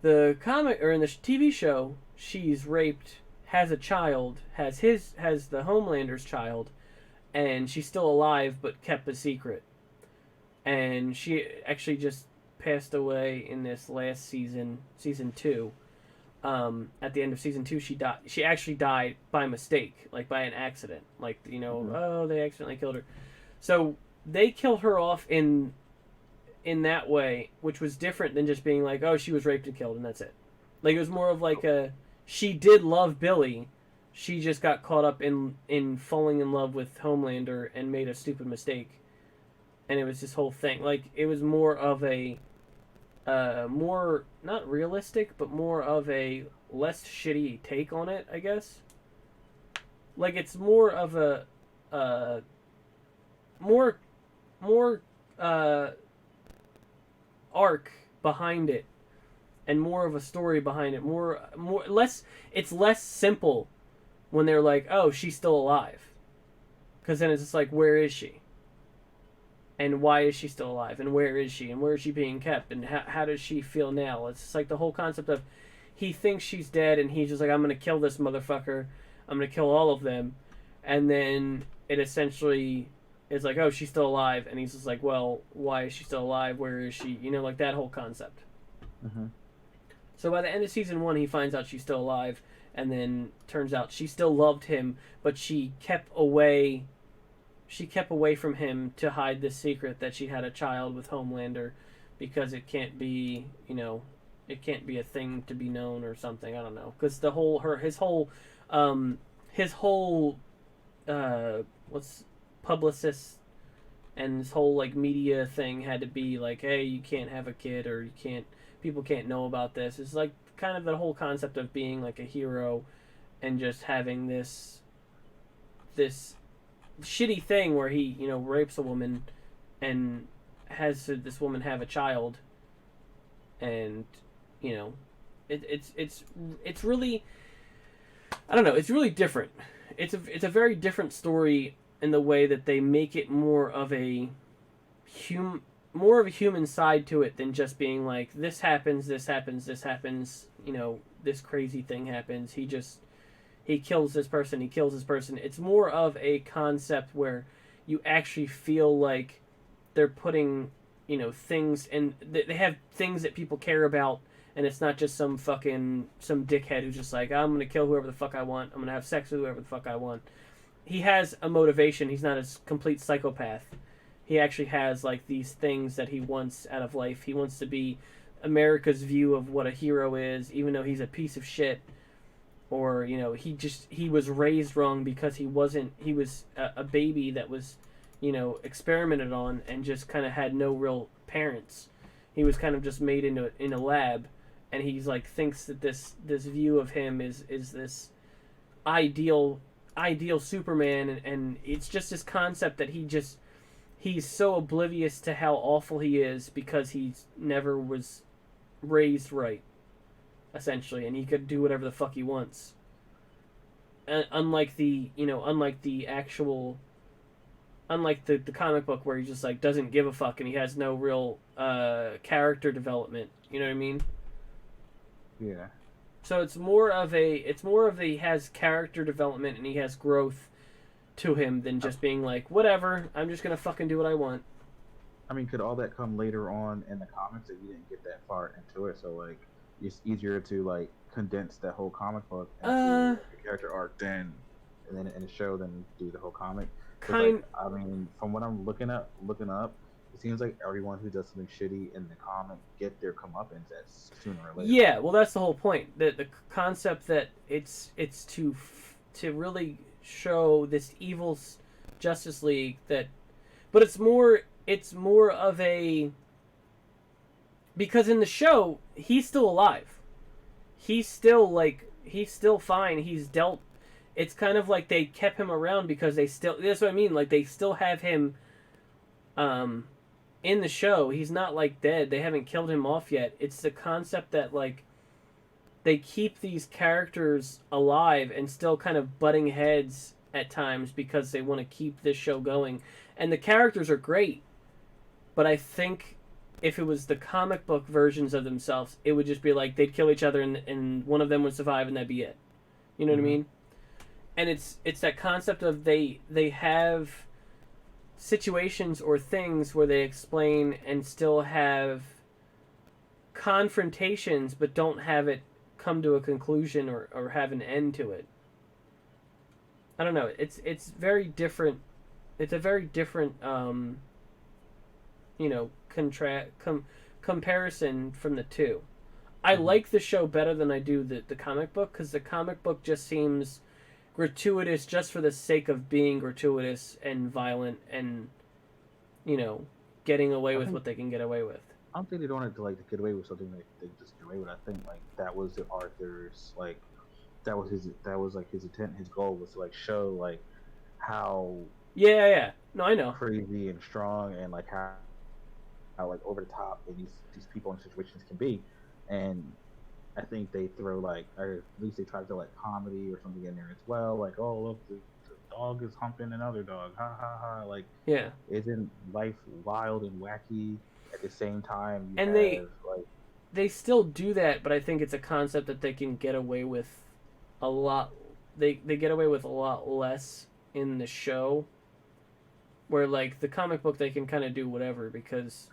the comic, or in the TV show, she's raped, has a child, has the Homelander's child, and she's still alive but kept a secret. And she actually just passed away in this last season 2. At the end of season 2, she died. She actually died by mistake, like by an accident. Like, they accidentally killed her. So they killed her off in that way, which was different than just being like, oh, she was raped and killed and that's it. Like, it was more of like she did love Billy, she just got caught up in falling in love with Homelander and made a stupid mistake, and it was this whole thing. Like, it was more of a more, not realistic, but more of a less shitty take on it, I guess. Like, it's more of a more arc behind it, and more of a story behind it. It's less simple when they're like, oh, she's still alive, because then it's just like, where is she, and why is she still alive, and where is she being kept, and how does she feel now? It's just like the whole concept of, he thinks she's dead, and he's just like, I'm gonna kill this motherfucker, I'm gonna kill all of them, and then it essentially is like, oh, she's still alive, and he's just like, well, why is she still alive? Where is she? Like that whole concept. Mm-hmm. So by the end of season 1, he finds out she's still alive, and then turns out she still loved him, but she kept away from him to hide this secret that she had a child with Homelander, because it can't be, it can't be a thing to be known or something. I don't know, because his whole publicist and this whole like media thing had to be like, hey, you can't have a kid, or people can't know about this. It's like kind of the whole concept of being like a hero and just having this shitty thing where he, rapes a woman and has this woman have a child, and it's really, I don't know, it's really different. It's a very different story in the way that they make it more of a more of a human side to it than just being like, this happens, this happens, this happens, you know, this crazy thing happens. He kills this person, he kills this person. It's more of a concept where you actually feel like they're putting, you know, things, and they have things that people care about, and it's not just some dickhead who's just like, I'm gonna kill whoever the fuck I want, I'm gonna have sex with whoever the fuck I want. He has a motivation. He's not a complete psychopath. He actually has like these things that he wants out of life. He wants to be America's view of what a hero is, even though he's a piece of shit. Or, you know, he was raised wrong because he was a baby that was, you know, experimented on and just kind of had no real parents. He was kind of just made in a lab, and he's like thinks that this view of him is this ideal Superman, and it's just this concept that he's so oblivious to how awful he is because he never was raised right, essentially, and he could do whatever the fuck he wants. Unlike the comic book where he just like doesn't give a fuck and he has no real character development. You know what I mean? Yeah. So it's more of he has character development and he has growth to him than just being like, whatever, I'm just gonna fucking do what I want. I mean, could all that come later on in the comics if you didn't get that far into it? So like, it's easier to like condense that whole comic book into a character arc and then in the show than do the whole comic. Like, I mean, from what I'm looking up, it seems like everyone who does something shitty in the comic get their comeuppance at sooner or later. Yeah, well, that's the whole point. The concept that it's to really show this evil Justice League but it's more of a, because in the show he's still alive. He's still fine. He's dealt. It's kind of like they kept him around because that's what I mean. Like they still have him in the show. He's not like dead. They haven't killed him off yet. It's the concept that like they keep these characters alive and still kind of butting heads at times because they want to keep this show going. And the characters are great, but I think if it was the comic book versions of themselves, it would just be like they'd kill each other and one of them would survive and that'd be it. You know what I mean? And it's that concept of they have situations or things where they explain and still have confrontations but don't have it come to a conclusion or have an end to it. I don't know. It's very different. It's a very different comparison from the two. I like the show better than I do the comic book because the comic book just seems gratuitous just for the sake of being gratuitous and violent and, you know, getting away with what they can get away with. I don't think they don't have to like to get away with something they just get away with. I think like that was the Arthur's like that was like his intent, his goal was to like show like how no, I know, crazy and strong and like how like over the top and these people in situations can be. And I think they throw like, or at least they try to throw like comedy or something in there as well. Like, oh look, the dog is humping another dog, ha ha ha. Like, yeah, isn't life wild and wacky at the same time? And they still do that, but I think it's a concept that they can get away with a lot. They get away with a lot less in the show. Where like the comic book, they can kind of do whatever because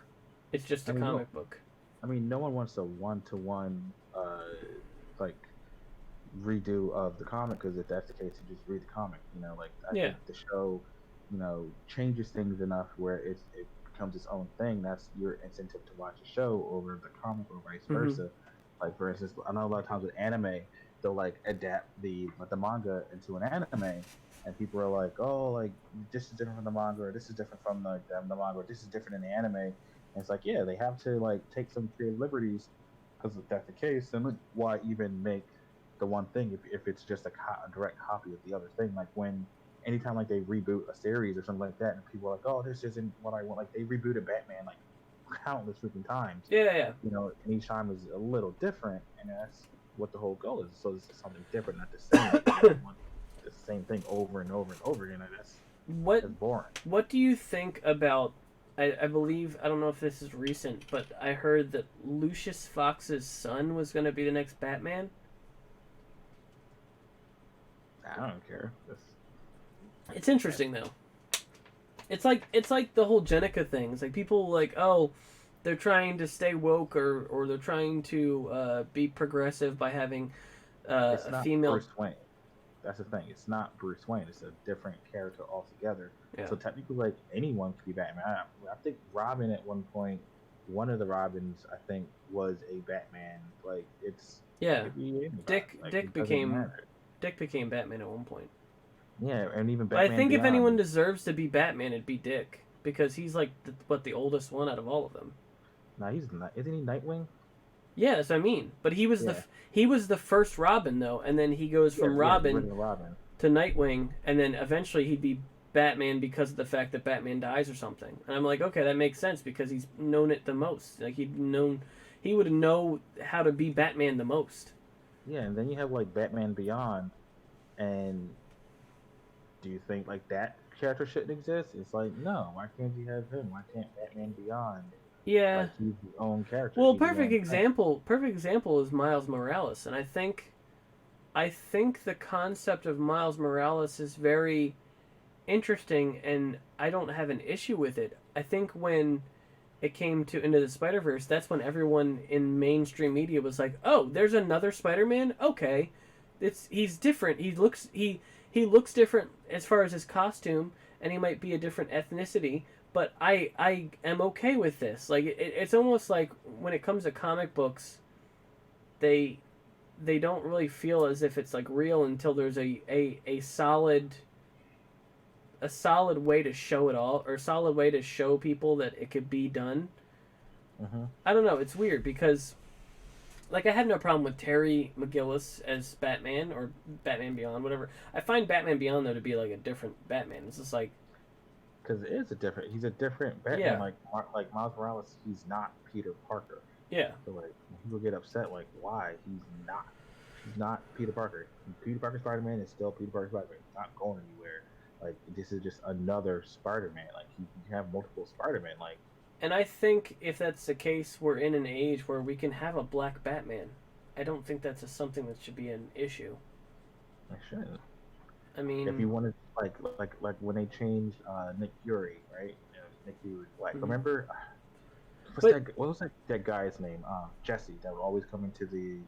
it's just a comic book. I mean, no one wants a one-to-one like redo of the comic because if that's the case, you just read the comic. You know, like I think the show, you know, changes things enough where it becomes its own thing. That's your incentive to watch a show over the comic or vice versa. Like for instance, I know a lot of times with anime, they'll like adapt the manga into an anime. And people are like, oh, like, this is different from the manga, or this is different from the manga, or this is different in the anime. And it's like, yeah, they have to, like, take some creative liberties, because if that's the case, then why even make the one thing if it's just a direct copy of the other thing? Like, anytime, like, they reboot a series or something like that, and people are like, oh, this isn't what I want. Like, they rebooted Batman, like, countless freaking times. Yeah. You know, and each time is a little different, and that's what the whole goal is. So this is something different, not the same. The same thing over and over and over again. That's boring. What do you think about I believe, I don't know if this is recent, but I heard that Lucius Fox's son was going to be the next Batman. I don't care. It's interesting though. It's like the whole Jenica thing. It's like people like, oh, they're trying to stay woke or they're trying to be progressive by having it's a not female. Bruce Wayne. That's the thing. It's not Bruce Wayne. It's a different character altogether. Yeah. So technically, like anyone could be Batman. I think Robin at one point, one of the Robins, I think, was a Batman. Like it's Dick became Batman at one point. Yeah, and even But Batman. I think Beyond. if anyone deserves to be Batman, it'd be Dick because he's like the oldest one out of all of them. No, he's not. Isn't he Nightwing? Yeah, that's what I mean. But he was the first Robin though, and then he goes from Robin to Nightwing, and then eventually he'd be Batman because of the fact that Batman dies or something. And I'm like, okay, that makes sense because he's known it the most. Like he would know how to be Batman the most. Yeah, and then you have like Batman Beyond, and do you think like that character shouldn't exist? It's like, no, why can't you have him? Why can't Batman Beyond? Yeah, like he's his own character. Well, perfect example is Miles Morales, and I think the concept of Miles Morales is very interesting, and I don't have an issue with it. I think when it came to Into the Spider-Verse, that's when everyone in mainstream media was like, "Oh, there's another Spider-Man? Okay. He's different. He looks different as far as his costume, and he might be a different ethnicity, but I am okay with this." Like it's almost like when it comes to comic books, they don't really feel as if it's like real until there's a solid way to show it all, or a solid way to show people that it could be done. Mm-hmm. I don't know. It's weird because, like, I have no problem with Terry McGillis as Batman or Batman Beyond, whatever. I find Batman Beyond though to be like a different Batman. It's just like because he's a different Batman. Yeah. Like Miles Morales, he's not Peter Parker. Yeah. So like when people get upset, like why he's not Peter Parker. Peter Parker Spider-Man is still Peter Parker Spider-Man. He's not going anywhere. Like this is just another Spider-Man. Like you have multiple Spider-Man. Like, and I think if that's the case, we're in an age where we can have a black Batman. I don't think that's something that should be an issue. I shouldn't. I mean, if you wanted like when they changed Nick Fury, right? You know, Nick Fury was black. Mhm. Remember? What was that guy's name? Jesse. That would always come into the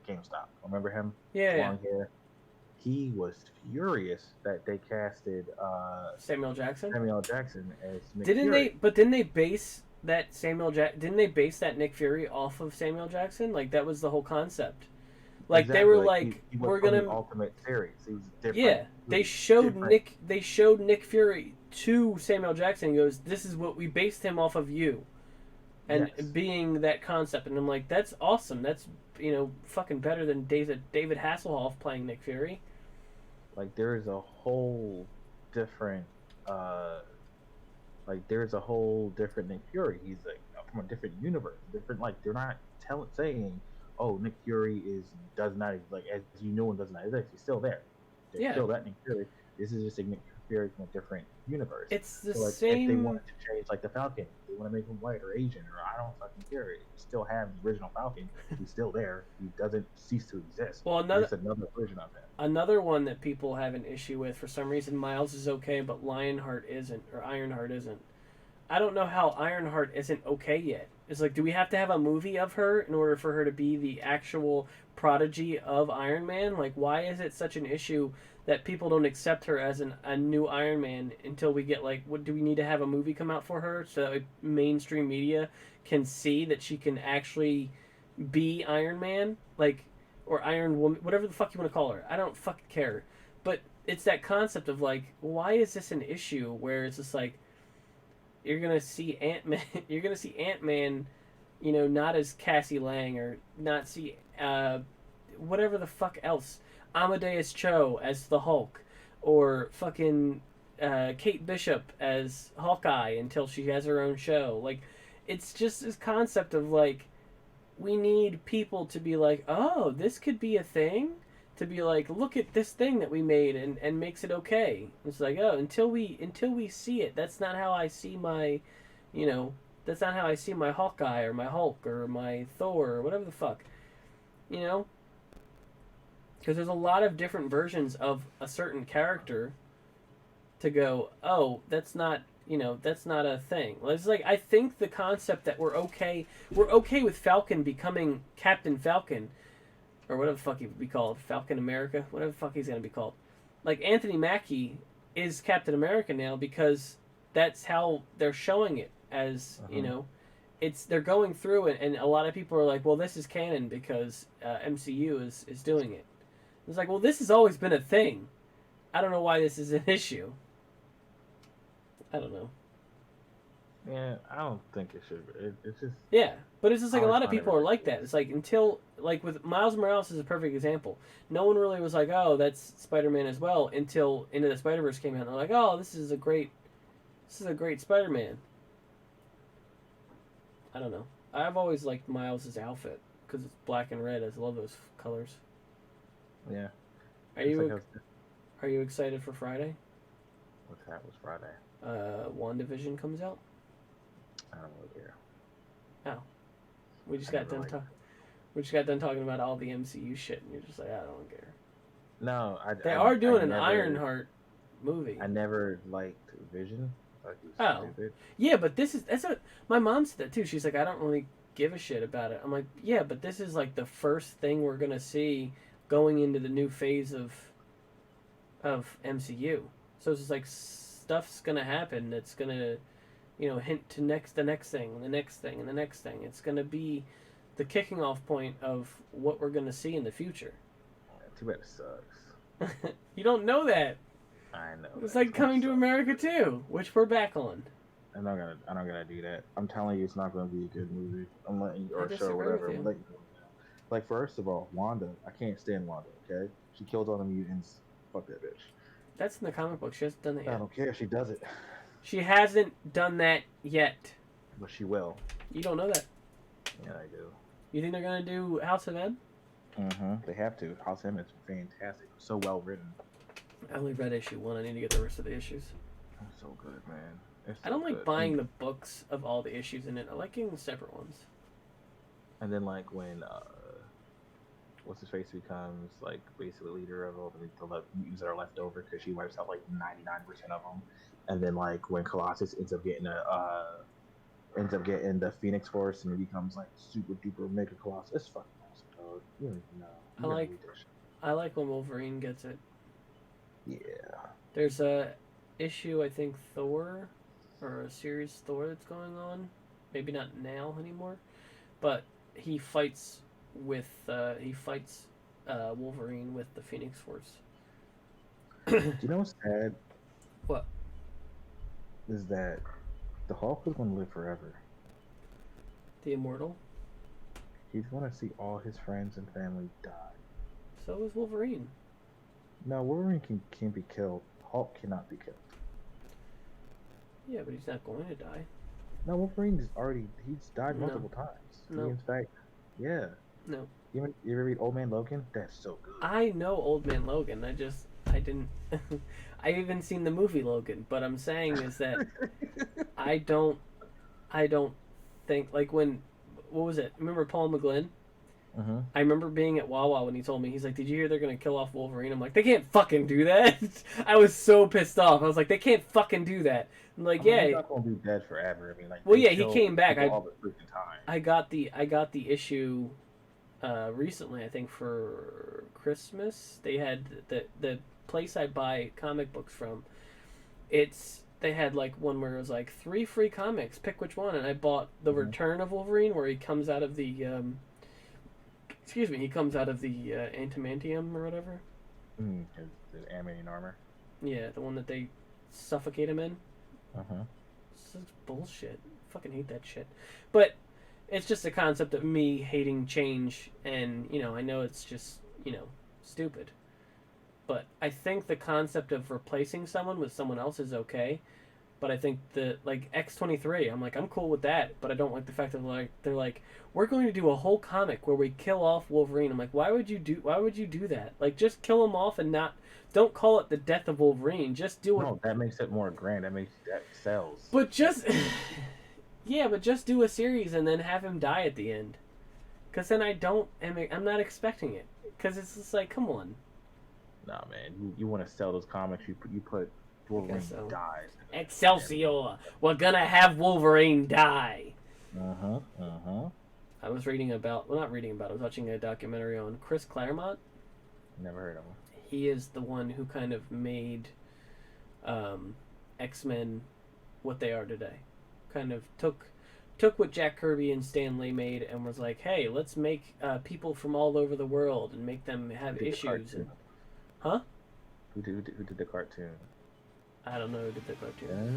GameStop. Remember him? Yeah. Long hair. He was furious that they casted Samuel Jackson as Nick Fury. Didn't they base that Nick Fury off of Samuel Jackson? Like that was the whole concept. Like exactly. They were like, he we're gonna Ultimate Series. He was different. Yeah, they showed Nick Fury to Samuel Jackson. He goes, "This is what we based him off of you," and being that concept. And I'm like, that's awesome. That's fucking better than David Hasselhoff playing Nick Fury. Like there is a whole different Nick Fury. He's like from a different universe. Different, like they're not saying, "Oh, Nick Fury does not like as you know and does not exist." He's still there. There's still that Nick Fury. This is just a Nick Fury from a different universe. It's the same. If they wanted to change like the Falcon, they want to make him white or Asian, or I don't fucking care. You still have the original Falcon. He's still there. He doesn't cease to exist. Well, another version of him. Another one that people have an issue with for some reason. Miles is okay, but Ironheart isn't. I don't know how Ironheart isn't okay yet. It's like, do we have to have a movie of her in order for her to be the actual prodigy of Iron Man? Like, why is it such an issue that people don't accept her as a new Iron Man until we get, like, what do we need to have a movie come out for her so that mainstream media can see that she can actually be Iron Man? Like, or Iron Woman, whatever the fuck you want to call her. I don't fucking care. But it's that concept of, like, why is this an issue where it's just like, you're gonna see Ant-Man, not as Cassie Lang, or not see whatever the fuck else, Amadeus Cho as the Hulk, or fucking Kate Bishop as Hawkeye until she has her own show. Like, it's just this concept of like, we need people to be like, oh, this could be a thing. To be like, look at this thing that we made and makes it okay. It's like, oh, until we see it, that's not how I see my You know, that's not how I see my Hawkeye or my Hulk or my Thor or whatever the fuck. You know? Because there's a lot of different versions of a certain character to go, oh, that's not, you know, that's not a thing. It's like, I think the concept that we're okay with Falcon becoming Captain Falcon, or whatever the fuck he would be called, Falcon America, whatever the fuck he's going to be called. Like, Anthony Mackie is Captain America now because that's how they're showing it as, you know, they're going through it, and a lot of people are like, well, this is canon because MCU is doing it. It's like, well, this has always been a thing. I don't know why this is an issue. I don't know. Yeah, I don't think it should be. It's just... Yeah, but it's just like a lot of people are like that. It's like until, like with Miles Morales is a perfect example. No one really was like, oh, that's Spider-Man as well until Into the Spider-Verse came out. And they're like, oh, this is a great Spider-Man. I don't know. I've always liked Miles' outfit because it's black and red. I love those colors. Yeah. Are you excited for Friday? What's that? Was Friday? WandaVision comes out. I don't really care. Oh, we just got done talking about all the MCU shit, and you're just like, I don't care. No, they are doing an Ironheart movie. I never liked Vision. Stupid. Yeah, but my mom said that too. She's like, I don't really give a shit about it. I'm like, yeah, but this is like the first thing we're gonna see going into the new phase of MCU. So it's just like stuff's gonna happen that's gonna, you know, hint to the next thing, and the next thing, and the next thing. It's gonna be the kicking off point of what we're gonna see in the future. Too bad it sucks. You don't know that. I know. It's like Coming to America too, which we're back on. I'm not gonna do that. I'm telling you, it's not gonna be a good movie. I'm letting you, or I show, or whatever. with you. I'm letting you know. Like, first of all, Wanda. I can't stand Wanda. Okay, she killed all the mutants. Fuck that bitch. That's in the comic book. She hasn't done that yet. I don't care. She does it. She hasn't done that yet. But she will. You don't know that. Yeah, I do. You think they're gonna do House of M? They have to. House of M is fantastic. So well written. I only read issue 1. I need to get the rest of the issues. It's so good, man. It's so I don't like good. buying the books of all the issues in it. I like getting the separate ones. And then, like, when what's his face becomes like basically leader of all the mutants that are left over, because she wipes out like 99% of them. And then, like, when Colossus ends up getting the Phoenix Force and it becomes like super duper mega Colossus. It's fucking awesome, dog. You don't even know. I like when Wolverine gets it. Yeah. There's a issue, I think, Thor, or a series Thor that's going on. Maybe not now anymore, but he fights Wolverine with the Phoenix Force. Do you know what's sad? What? Is that the Hulk is going to live forever. The Immortal? He's going to see all his friends and family die. So is Wolverine. No, Wolverine can be killed. Hulk cannot be killed. Yeah, but he's not going to die. No, Wolverine he's died multiple times. No. In fact, yeah. No. You ever read Old Man Logan? That's so good. I know Old Man Logan. I didn't. I haven't seen the movie Logan, but I'm saying is that I don't think, like, what was it? Remember Paul McGlynn? Mm-hmm. I remember being at Wawa when he told me, he's like, did you hear they're going to kill off Wolverine? I'm like, they can't fucking do that. I was so pissed off. I was like, they can't fucking do that. I'm like, he's not going to be dead forever. I mean, like, well, yeah, he came back. All the freaking time. I got the issue recently, I think for Christmas. They had the place I buy comic books from. They had like one where it was like 3 free comics. Pick which one, and I bought the Return of Wolverine, where he comes out of the he comes out of the antimantium or whatever. His adamantium armor. Yeah, the one that they suffocate him in. This is bullshit. I fucking hate that shit. But it's just a concept of me hating change, and, you know, I know it's just, you know, stupid. But I think the concept of replacing someone with someone else is okay. But I think like, X-23, I'm like, I'm cool with that, but I don't like the fact that, they're like, we're going to do a whole comic where we kill off Wolverine. I'm like, why would you do that? Like, just kill him off and don't call it the death of Wolverine. Just do it. No, that makes it more grand. That sells. But just, Yeah, but just do a series and then have him die at the end. Because then I'm not expecting it. Because it's just like, come on. Nah, man, you want to sell those comics? You put Wolverine dies. Excelsior! We're gonna have Wolverine die. I was reading about, well, not reading about. I was watching a documentary on Chris Claremont. Never heard of him. He is the one who kind of made X-Men what they are today. Kind of took what Jack Kirby and Stan Lee made and was like, hey, let's make people from all over the world and make them have issues. Huh? Who did the cartoon? I don't know who did the cartoon.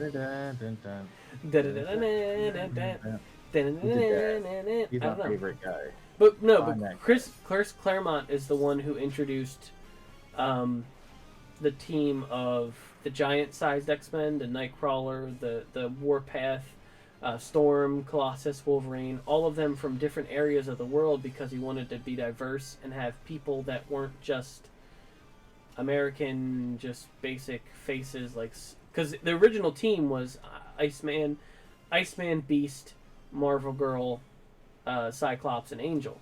He's my favorite guy. But no, Chris Claremont is the one who introduced the team of the giant-sized X-Men, the Nightcrawler, the Warpath, Storm, Colossus, Wolverine, all of them from different areas of the world because he wanted to be diverse and have people that weren't just American, just basic faces, like, because the original team was Iceman, Beast, Marvel Girl, Cyclops, and Angel,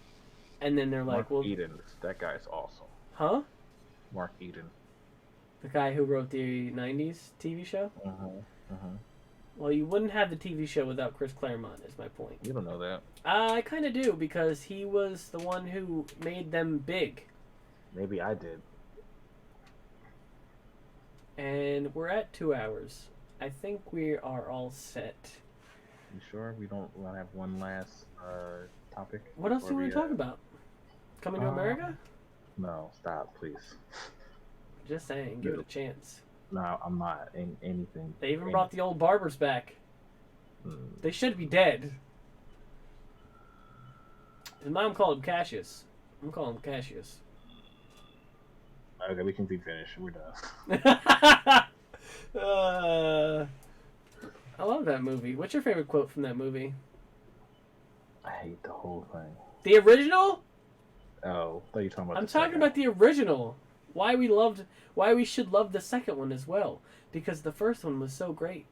and then they're like, Mark Eden, that guy's awesome. Huh? Mark Eden, the guy who wrote the '90s TV show. Well, you wouldn't have the TV show without Chris Claremont, is my point. You don't know that. I kind of do, because he was the one who made them big. Maybe I did. And we're at 2 hours. I think we are all set. You sure? We don't want to have one last topic? What else do you want to talk about? Coming to America? No, stop, please. Just saying, give it a chance. No, I'm not in anything. They even brought the old barbers back. They should be dead. His mom called him Cassius. I'm calling him Cassius. Okay, we can be finished. We're done. I love that movie. What's your favorite quote from that movie? I hate the whole thing. The original? Oh, I thought you were talking about. I'm talking about the original. Why we should love the second one as well, because the first one was so great.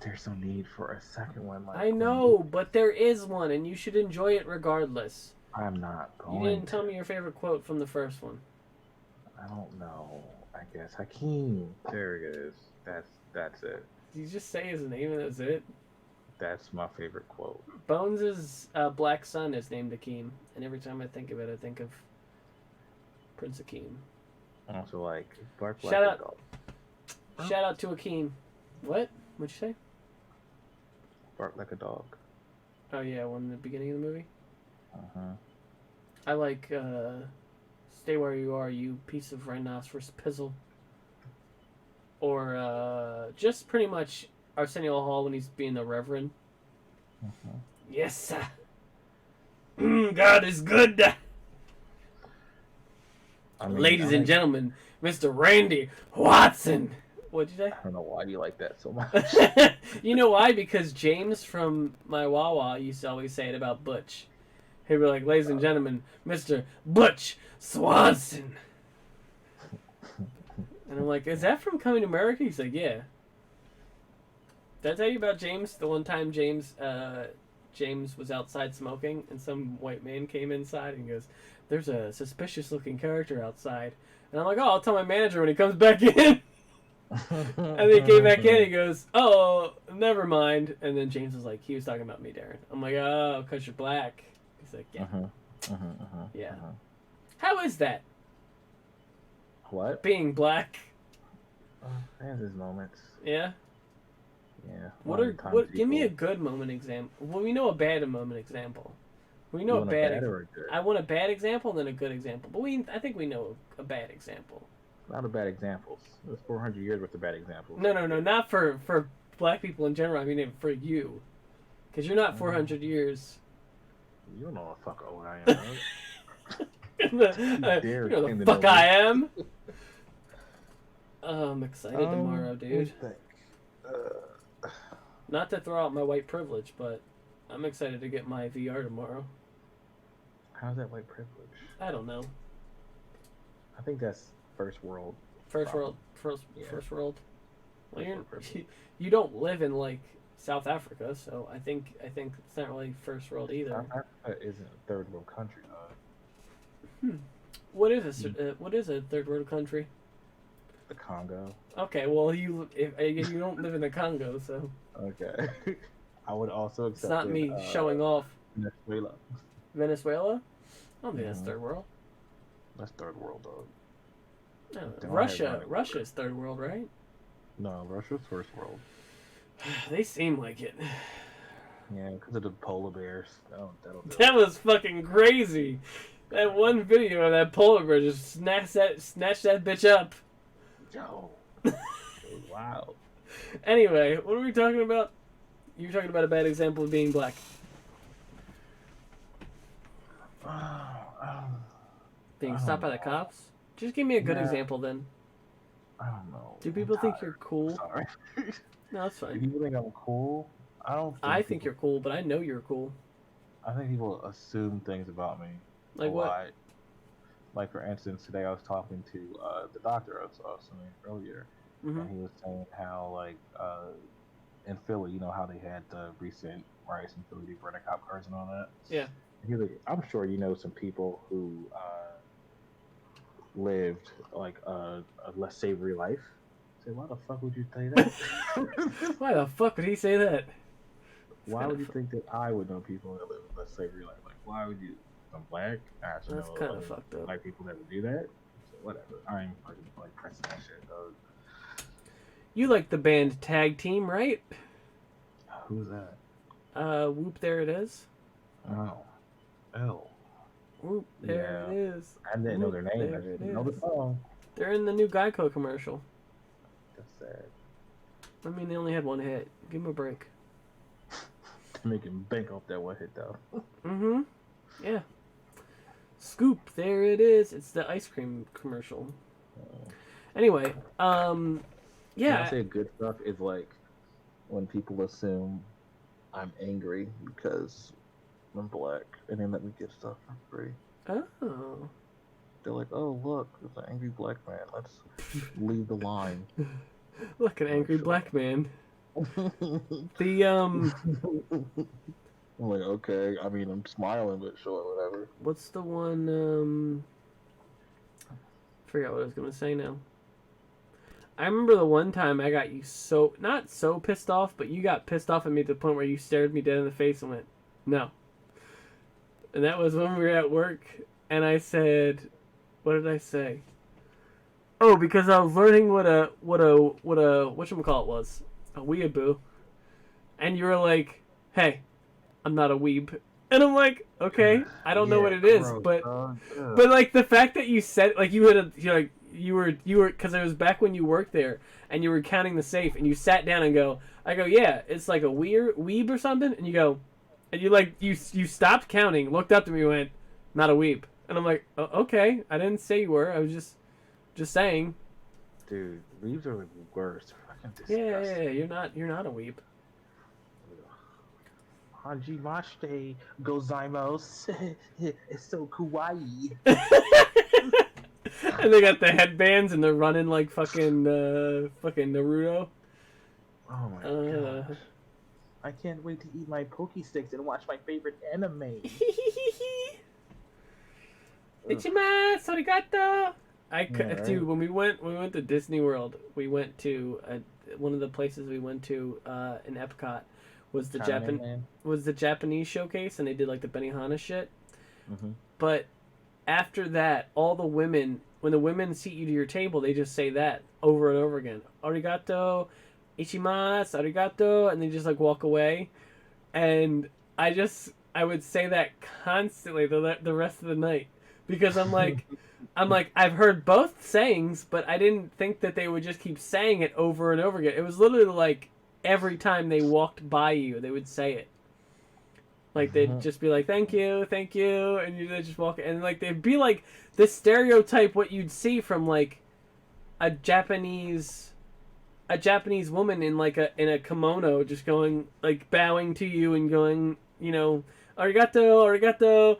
There's no need for a second one. I know, but there is one, and you should enjoy it regardless. I'm not going. You didn't tell me your favorite quote from the first one. I don't know. I guess Hakeem. There it is. That's it. You just say his name and that's it. That's my favorite quote. Bones' black son is named Hakeem, and every time I think of it, I think of Prince Hakeem. Also, like, bark like Shout a out, dog. shout out to Hakeem. What? What'd you say? Bark like a dog. Oh yeah, one in the beginning of the movie. Uh-huh. I like Stay Where You Are, You Piece of Rhinoceros Pizzle. Or just pretty much Arsenio Hall when he's being the Reverend. Yes, sir. God is good. Ladies and gentlemen, Mr. Randy Watson. What'd you say? I don't know why you like that so much. You know why? Because James from my Wawa used to always say it about Butch. He'd be like, ladies and gentlemen, Mr. Butch Swanson. And I'm like, is that from Coming to America? He's like, yeah. Did I tell you about James? The one time James was outside smoking, and some white man came inside and goes, there's a suspicious looking character outside. And I'm like, oh, I'll tell my manager when he comes back in. And then he came back in and he goes, oh, never mind. And then James was like, he was talking about me, Darren. I'm like, oh, because you're black. He's like, yeah. Yeah. How is that? What? Being black. He has his moments. Yeah? Yeah. Give me a good moment example. Well, we know a bad moment example. We know a bad or a good? I want a bad example and then a good example. But I think we know a bad example. Not a bad examples. There's 400 years worth of bad examples. No, not for black people in general. I mean for you. Because you're not 400 years. You don't know what the fuck old I am, right? You know the fuck I am. I'm excited tomorrow, dude. Not to throw out my white privilege, but I'm excited to get my VR tomorrow. How's that white privilege? I don't know. I think that's first world. First world. Well, you don't live in like South Africa, so I think it's not really first world either. South Africa isn't a third world country, though. What is a third world country? The Congo. Okay, well you don't live in the Congo, so Okay. I would also accept. it's not me showing off. Venezuela. Venezuela? I don't think that's third world. That's third world, dog. No, Russia is third world, right? No, Russia's first world. They seem like it. Yeah, because of the polar bears. That'll do That was fucking crazy. That one video of that polar bear just snatched that bitch up. Yo. Wow. Anyway, what are we talking about? You were talking about a bad example of being black. Being stopped by the cops? Just give me a good example then. I don't know. Do people think you're cool? Sorry. No, it's Do fine. people think I'm cool? I think you're cool, but I know you're cool. I think people assume things about me. Like what? Lot. Like, for instance, today I was talking to the doctor I was seeing earlier, and he was saying how, like, in Philly, you know how they had the recent riots in Philly, they burned cop cars and all that? Yeah. And he was like, I'm sure you know some people who lived, like, a less savory life. I said, why the fuck would you say that? Why the fuck would he say that? Why would you think that I would know people that live a less savory life? Like, why would you? I'm black. I actually That's know kind of fucked up. black people that would do that. So whatever. I ain't fucking like pressing that shit, dog. You like the band Tag Team, right? Who's that? Whoop, there it is. Oh. L. Whoop, there it is. I didn't know their name. There I just it didn't know the is. song. They're in the new Geico commercial. That's sad. I mean, they only had one hit. Give them a break. Making bank off that one hit though. Mm-hmm. Yeah. Scoop, there it is. It's the ice cream commercial. Anyway, yeah. When I say good stuff is like when people assume I'm angry because I'm black and they let me get stuff for free. Oh. They're like, oh look, there's an angry black man. Let's leave the line. Look, an angry black man. The I'm like, okay. I mean, I'm smiling, but sure, whatever. What's the one? Forgot what I was gonna say now. I remember the one time I got you not so pissed off, but you got pissed off at me to the point where you stared me dead in the face and went, "No." And that was when we were at work, and I said, "What did I say?" Oh, because I was learning what a whatchamacallit was. A weeaboo. And you were like, hey, I'm not a weeb. And I'm like, okay, I don't know what it is, but like the fact that you said, like you were, because it was back when you worked there and you were counting the safe and you sat down and I go, yeah, it's like a weeb or something. And you go, and you stopped counting, looked up to me and went, not a weeb. And I'm like, oh, okay, I didn't say you were, I was just saying. Dude, weebs are the worst. Yeah, you're not a weeb. Hajimashite gozaimos. It's so kawaii. And they got the headbands and they're running like fucking Naruto. Oh my god. I can't wait to eat my Poke Sticks and watch my favorite anime. Ichimasu, arigato. Right? Dude, when we went to Disney World, we went to one of the places we went to in Epcot was the Japanese showcase, and they did like the Benihana shit. Mm-hmm. But after that, all the women, when the women seat you to your table, they just say that over and over again. Arigato, ichimasu, arigato, and they just like walk away. And I would say that constantly the rest of the night because I'm like. I've heard both sayings, but I didn't think that they would just keep saying it over and over again. It was literally like every time they walked by you, they would say it. Like, they'd just be like, thank you, and they'd just walk, and like, they'd be like the stereotype what you'd see from like a Japanese woman in like in a kimono just going, like, bowing to you and going, you know, arigato,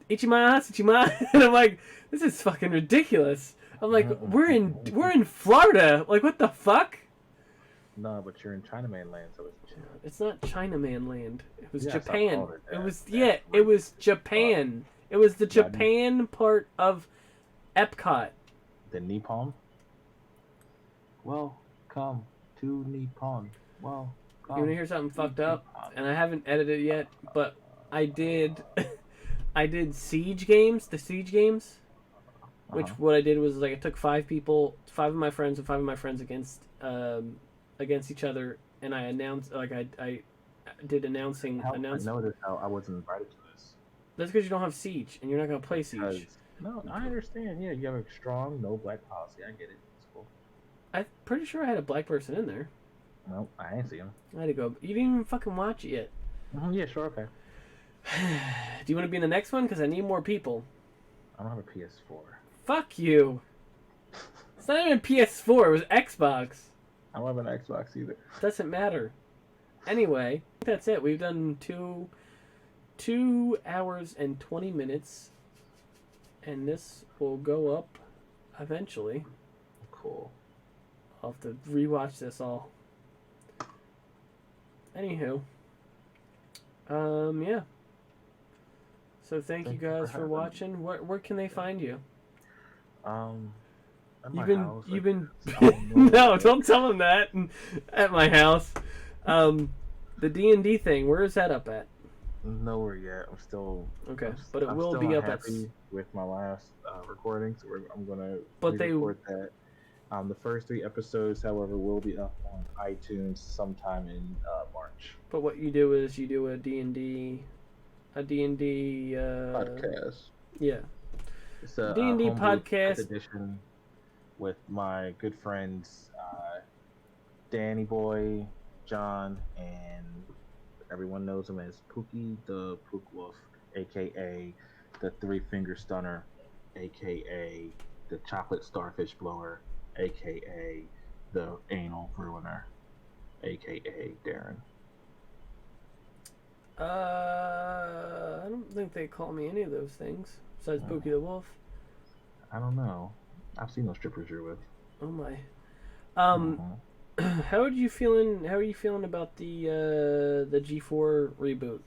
ichimasu, and I'm like, this is fucking ridiculous. I'm like, we're in Florida. Like, what the fuck? No, but you're in Chinaman land, so it's chill. It's not Chinaman land. It was Yes, I Japan. called it that. It was That's it was Japan. It was the Japan part of Epcot. The Nippon? Well, come to Nippon. Well, come. You want to hear something fucked up? And I haven't edited it yet, but I did I did Siege games, the Siege games. Which what I did was like I took 5 of my friends and 5 of my friends against each other, and I announced I did announcing. I noticed how I wasn't invited to this. That's because you don't have Siege and you're not gonna play Siege. No, I understand. Yeah, you have a strong no black policy. I get it. It's cool. I'm pretty sure I had a black person in there. No, I ain't see him. I had to go. You didn't even fucking watch it yet. Yeah, sure, okay. Do you want to be in the next one? Because I need more people. I don't have a PS4. Fuck you. It's not even PS4. It was Xbox. I don't have an Xbox either. Doesn't matter. Anyway, that's it. We've done 2 hours and 20 minutes. And this will go up eventually. Cool. I'll have to rewatch this all. Anywho. Yeah. So thank you guys for watching. Where can they find you? You've been no, don't tell them that. At my house. The D&D thing, where is that up at? Nowhere yet. I'm still okay, but it will be up at with my last recording, so I'm gonna record that. The first 3 episodes, however, will be up on iTunes sometime in March. But what you do is you do a D&D podcast. Yeah. It's a D&D podcast edition with my good friends Danny Boy, John, and everyone knows him as Pookie the Pook Wolf, aka the 3-Finger Stunner, aka the Chocolate Starfish Blower, aka the Anal Ruiner, aka Darren. I don't think they call me any of those things besides Pookie the Wolf. I don't know. I've seen those strippers you're with. Oh my. How are you feeling about the G4 reboot?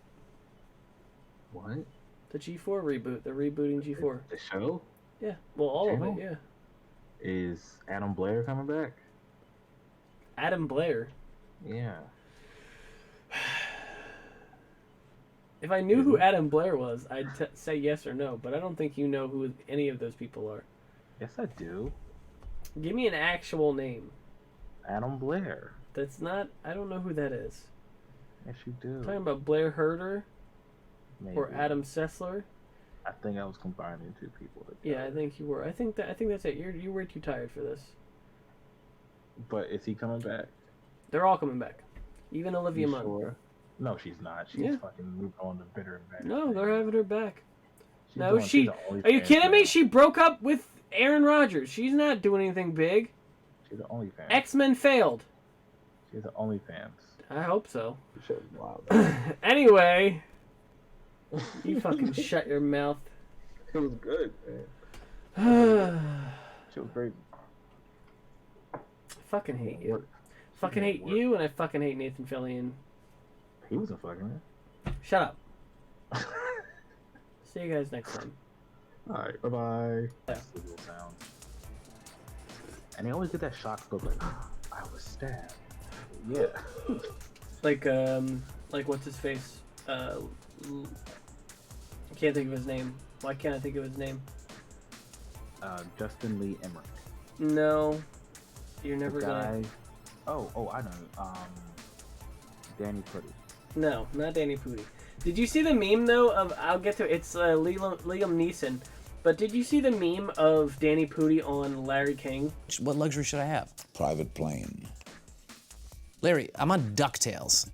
What? The G4 reboot. They're rebooting G4. The show? Yeah. Well, all of it, yeah. Is Adam Blair coming back? Adam Blair? Yeah. If I knew who Adam Blair was, I'd say yes or no, but I don't think you know who any of those people are. Yes, I do. Give me an actual name. Adam Blair. That's not... I don't know who that is. Yes, you do. Talking about Blair Herter? Maybe. Or Adam Sessler? I think I was combining 2 people together. Yeah, I think you were. I think that's it. You were too tired for this. But is he coming back? They're all coming back. Even Olivia Munn. Sure? No, she's not. She's fucking moved on to bitter and better. No, they're having her back. Are you kidding me? She broke up with Aaron Rodgers. She's not doing anything big. She's the OnlyFans. X-Men failed. She's the OnlyFans. I hope so. Wow. Anyway, you fucking shut your mouth. It was good, man. She was great. I fucking hate you. Fucking hate you, and I fucking hate Nathan Fillion. He wasn't fucking it. Shut up. See you guys next time. Alright, bye-bye. Yeah. Sound. And they always get that shock look like, I was stabbed. Yeah. like what's his face? I can't think of his name. Why can't I think of his name? Justin Lee Emmerich. No. You're never gonna... Oh, I know. Danny Putty. No, not Danny Pudi. Did you see the meme though of it's Liam Neeson, but did you see the meme of Danny Pudi on Larry King? What luxury should I have? Private plane. Larry, I'm on DuckTales.